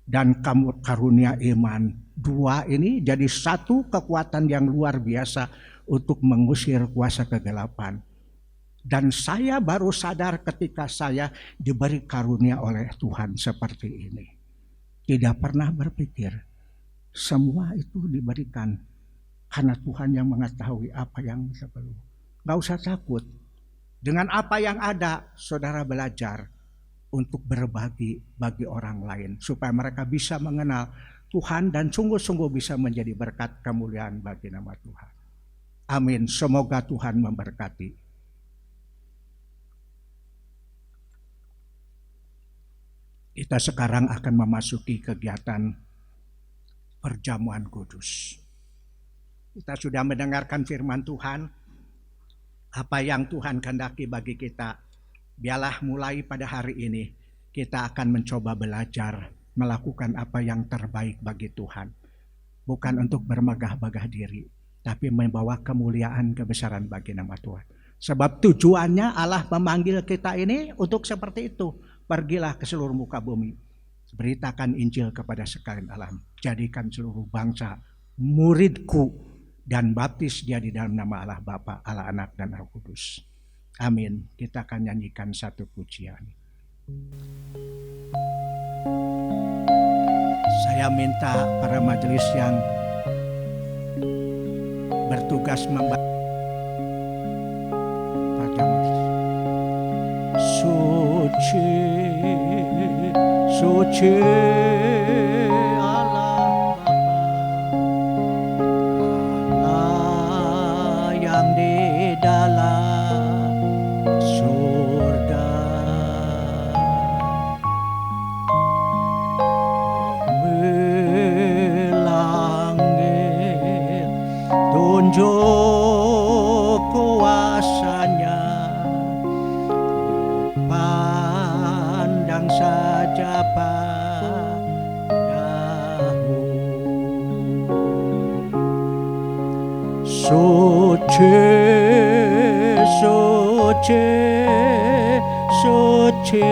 B: dan karunia iman. Dua ini jadi satu kekuatan yang luar biasa untuk mengusir kuasa kegelapan. Dan saya baru sadar ketika saya diberi karunia oleh Tuhan seperti ini. Tidak pernah berpikir semua itu diberikan karena Tuhan yang mengetahui apa yang kita perlu. Gak usah takut. Dengan apa yang ada, saudara belajar untuk berbagi bagi orang lain supaya mereka bisa mengenal Tuhan dan sungguh-sungguh bisa menjadi berkat kemuliaan bagi nama Tuhan. Amin. Semoga Tuhan memberkati. Kita sekarang akan memasuki kegiatan perjamuan kudus. Kita sudah mendengarkan firman Tuhan, apa yang Tuhan kehendaki bagi kita. Biarlah mulai pada hari ini kita akan mencoba belajar melakukan apa yang terbaik bagi Tuhan. Bukan untuk bermegah-megah diri, tapi membawa kemuliaan kebesaran bagi nama Tuhan. Sebab tujuannya Allah memanggil kita ini untuk seperti itu. Pergilah ke seluruh muka bumi, beritakan Injil kepada sekalian alam, jadikan seluruh bangsa muridku, dan baptis dia di dalam nama Allah Bapa, Allah Anak, dan Roh Kudus. Amin. Kita akan nyanyikan satu pujian. Saya minta para majelis yang bertugas membaca suci, suci Allah Bapa, Allah yang di dalam surga, melangit tunjuk kuasanya, pandang saja padamu. Suci, suci, suci,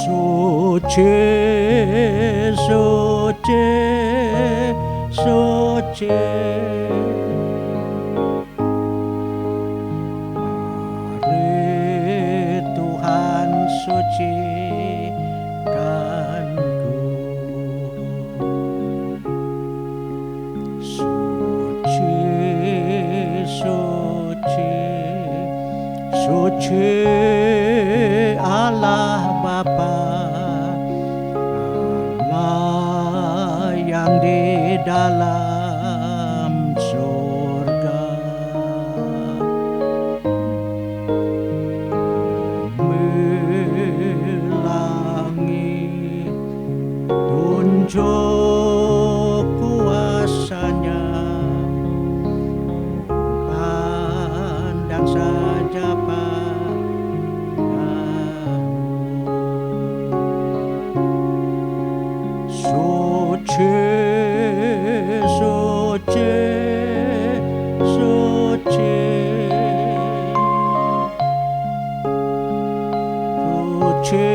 B: suci, suci, suci. Mari Tuhan sucikanku. Suci, suci, suci Allah Bapa, Allah yang di dalam surga, melangit tunjuk kuasanya, pandang saja padamu. Suci, suci, suci, suci,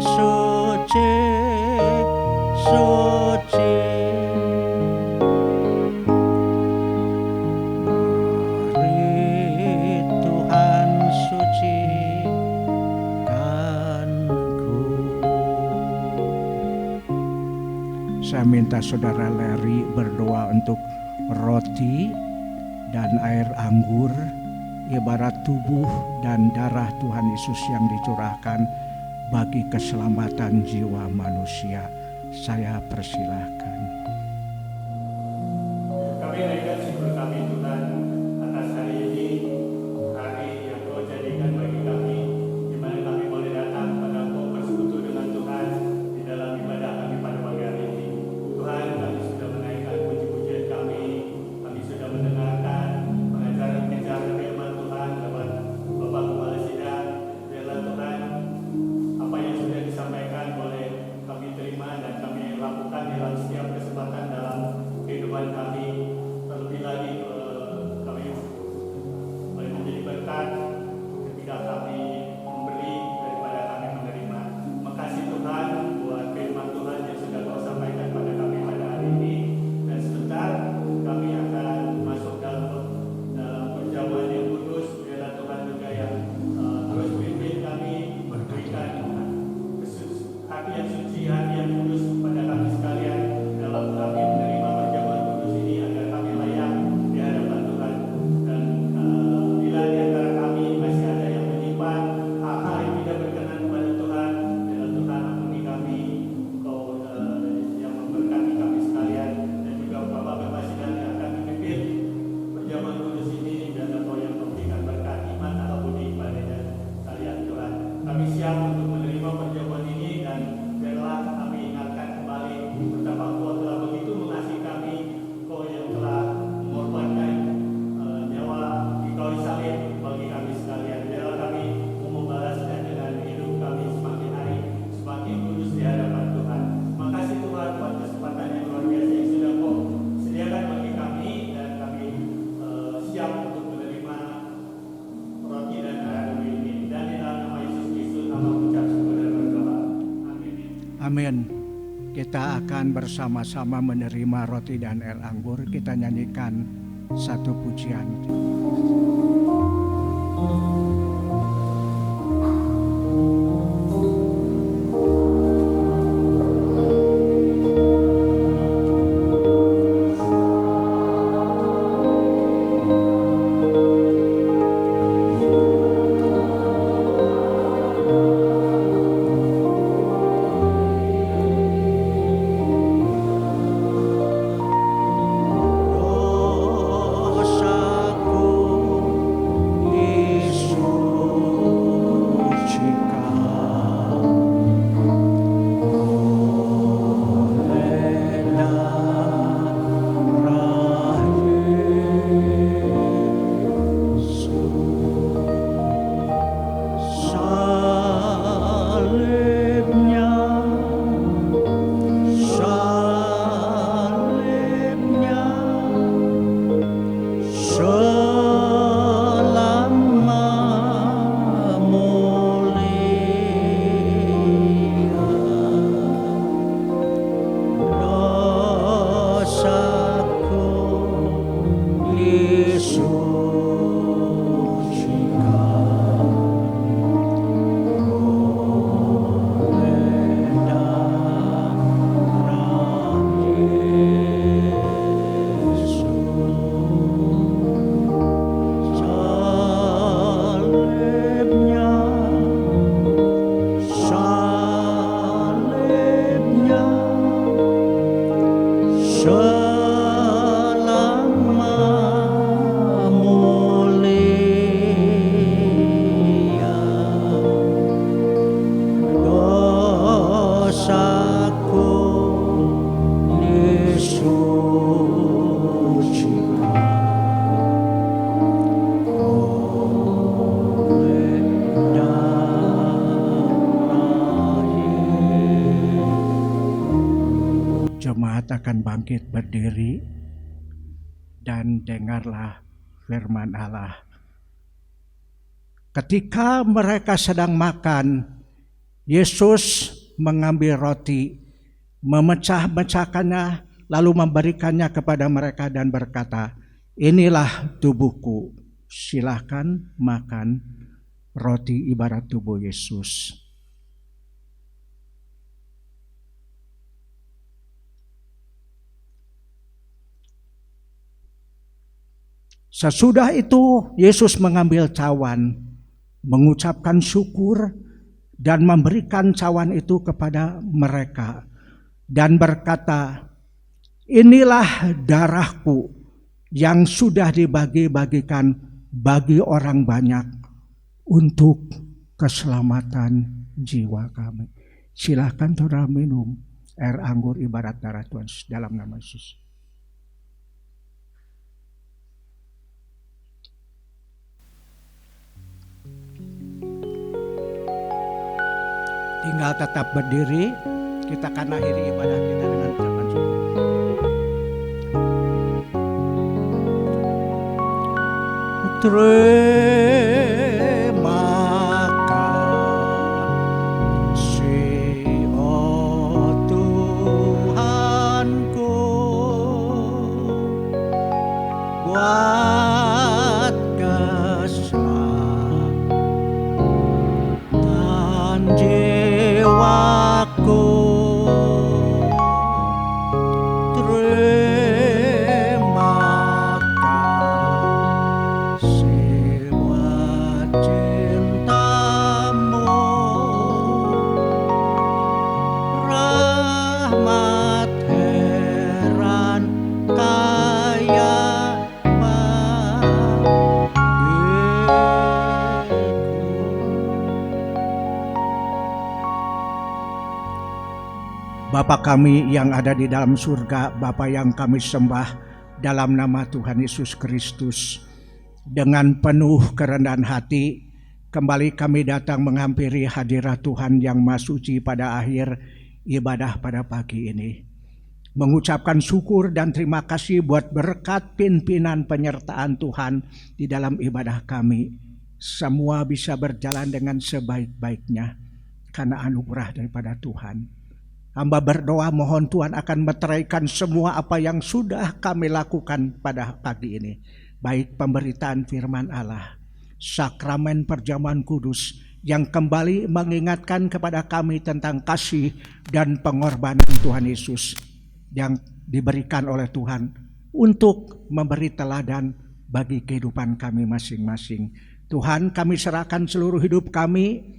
B: suci, suci. Mari Tuhan sucikanku. Saya minta saudara Larry berdoa untuk roti dan air anggur ibarat tubuh dan darah Tuhan Yesus yang dicurahkan bagi keselamatan jiwa manusia. Saya persilahkan.
E: Kami naikkan syukur kami Tuhan atas hari ini, hari yang Kau jadikan bagi kami, di mana kami boleh datang pada Engkau bersekutu dengan Tuhan di dalam ibadah kami pada pagi hari ini. Tuhan, kami sudah menaikkan puji-pujian kami sudah mendengarkan pengajaran-pengajaran firman Tuhan lewat Bapak Kepala Sidang. Biarlah Tuhan, apa yang sudah disampaikan boleh kami terima dan kami lakukan dalam setiap kesempatan dalam kehidupan kami. Terlebih lagi kami boleh menjadi berkat ketika kami memberi daripada kami menerima. Makasih Tuhan buat firman Tuhan yang sudah Kau sampaikan pada kami pada hari ini. Dan sebentar kami akan masuk dalam perjamuan yang kudus. Biarlah Tuhan juga yang terus pimpin kami, berikan hati yang suci, hati yang kudus pada kami sekalian dalam kami menerima perjamuan kudus ini, agar kami layak di hadapan Tuhan. Dan bila di antara kami masih ada yang menyimpan hal-hal yang tidak berkenan kepada Tuhan, biarlah Tuhan ampuni kami. Kau yang memberkati kami sekalian, dan juga Bapak-Bapak Sidang yang akan memimpin perjamuan kudus ini, biarlah Kau yang memberikan berkat iman atau budi kepada kalian Tuhan. Kami siap untuk menerima perjamuan ini, dan biarlah kami ingatkan kembali betapa Kau telah begitu mengasihi kami, Kau yang telah mengorbankan nyawa di kayu salib bagi kami sekalian. Biarlah kami mau membalaskan dengan hidup kami semakin hari semakin kudus di hadapan Tuhan. Makasih Tuhan buat kesempatan yang luar biasa yang sudah Kau sediakan bagi kami, dan kami siap untuk menerima roti dan darah ini. Dan di dalam nama Yesus Kristus, nama ucap syukur dan berdoa. Amin.
B: Amin. Kita akan bersama-sama menerima roti dan air anggur. Kita nyanyikan satu pujian. Jemaat akan bangkit berdiri dan dengarlah firman Allah. Ketika mereka sedang makan, Yesus mengambil roti, memecah-mecahkannya, lalu memberikannya kepada mereka dan berkata, "Inilah tubuhku, silahkan makan." Roti ibarat tubuh Yesus. Sesudah itu Yesus mengambil cawan, mengucapkan syukur dan memberikan cawan itu kepada mereka dan berkata, "Inilah darahku yang sudah dibagi-bagikan bagi orang banyak untuk keselamatan jiwa kami." Silakan saudara minum air anggur ibarat darah Tuhan dalam nama Yesus. Tinggal tetap berdiri, kita akan akhiri ibadah kita dengan ucapan syukur. Terima kasih, oh Tuhanku, buat keselamatan jiwaku. Terima kasih buat cintamu, rahmat heran kaya Bapa kami yang ada di dalam surga, Bapa yang kami sembah dalam nama Tuhan Yesus Kristus. Dengan penuh kerendahan hati, kembali kami datang menghampiri hadirat Tuhan yang Maha Suci pada akhir ibadah pada pagi ini. Mengucapkan syukur dan terima kasih buat berkat pimpinan penyertaan Tuhan di dalam ibadah kami. Semua bisa berjalan dengan sebaik-baiknya karena anugerah daripada Tuhan. Hamba berdoa mohon Tuhan akan meteraikan semua apa yang sudah kami lakukan pada pagi ini. Baik pemberitaan firman Allah, sakramen perjamuan kudus yang kembali mengingatkan kepada kami tentang kasih dan pengorbanan Tuhan Yesus yang diberikan oleh Tuhan untuk memberi teladan bagi kehidupan kami masing-masing. Tuhan, kami serahkan seluruh hidup kami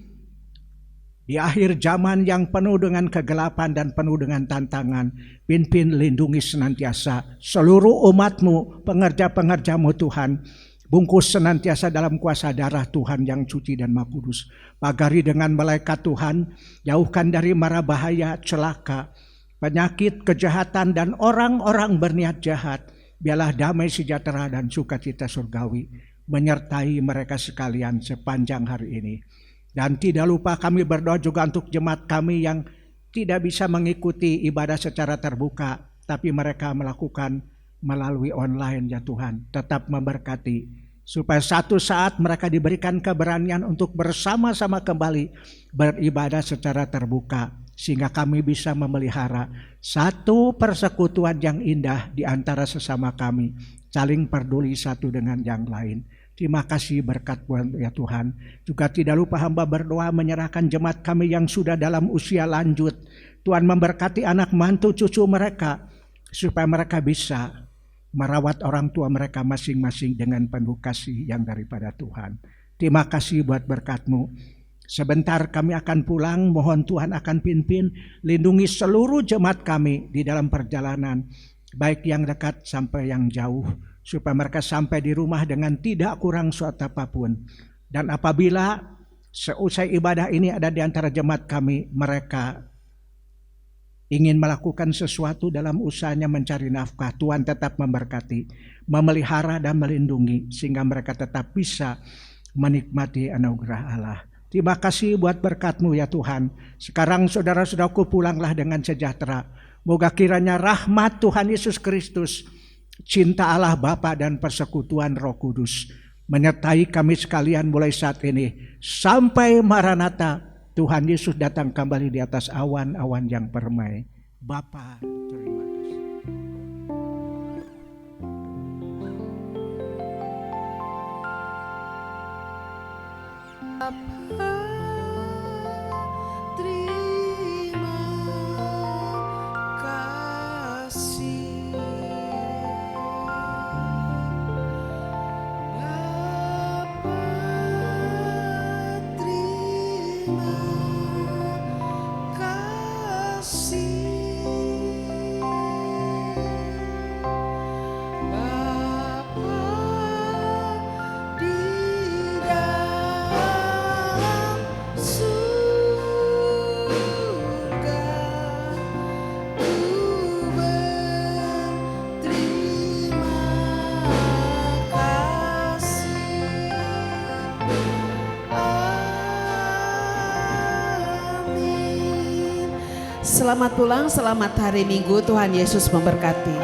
B: di akhir zaman yang penuh dengan kegelapan dan penuh dengan tantangan. Pimpin, lindungi senantiasa seluruh umat-Mu, pengerja-pengerja-Mu Tuhan. Bungkus senantiasa dalam kuasa darah Tuhan yang suci dan Maha Kudus. Pagari dengan malaikat Tuhan, jauhkan dari mara bahaya, celaka, penyakit, kejahatan, dan orang-orang berniat jahat. Biarlah damai sejahtera dan sukacita surgawi menyertai mereka sekalian sepanjang hari ini. Dan tidak lupa kami berdoa juga untuk jemaat kami yang tidak bisa mengikuti ibadah secara terbuka, tapi mereka melakukan melalui online ya Tuhan. Tetap memberkati supaya satu saat mereka diberikan keberanian untuk bersama-sama kembali beribadah secara terbuka, sehingga kami bisa memelihara satu persekutuan yang indah di antara sesama kami, saling peduli satu dengan yang lain. Terima kasih berkat ya Tuhan. Juga tidak lupa hamba berdoa menyerahkan jemaat kami yang sudah dalam usia lanjut. Tuhan memberkati anak mantu cucu mereka supaya mereka bisa merawat orang tua mereka masing-masing dengan penuh kasih yang daripada Tuhan. Terima kasih buat berkat-Mu. Sebentar kami akan pulang, mohon Tuhan akan pimpin, lindungi seluruh jemaat kami di dalam perjalanan, baik yang dekat sampai yang jauh, supaya mereka sampai di rumah dengan tidak kurang suatu apapun. Dan apabila seusai ibadah ini ada di antara jemaat kami, mereka ingin melakukan sesuatu dalam usahanya mencari nafkah, Tuhan tetap memberkati, memelihara dan melindungi, sehingga mereka tetap bisa menikmati anugerah Allah. Terima kasih buat berkat-Mu ya Tuhan. Sekarang saudara-saudaraku pulanglah dengan sejahtera. Moga kiranya rahmat Tuhan Yesus Kristus, cinta Allah Bapa dan persekutuan Roh Kudus menyertai kami sekalian mulai saat ini sampai Maranatha Tuhan Yesus datang kembali di atas awan-awan yang permai. Bapa, terima kasih.
A: Selamat pulang, selamat hari Minggu. Tuhan Yesus memberkati.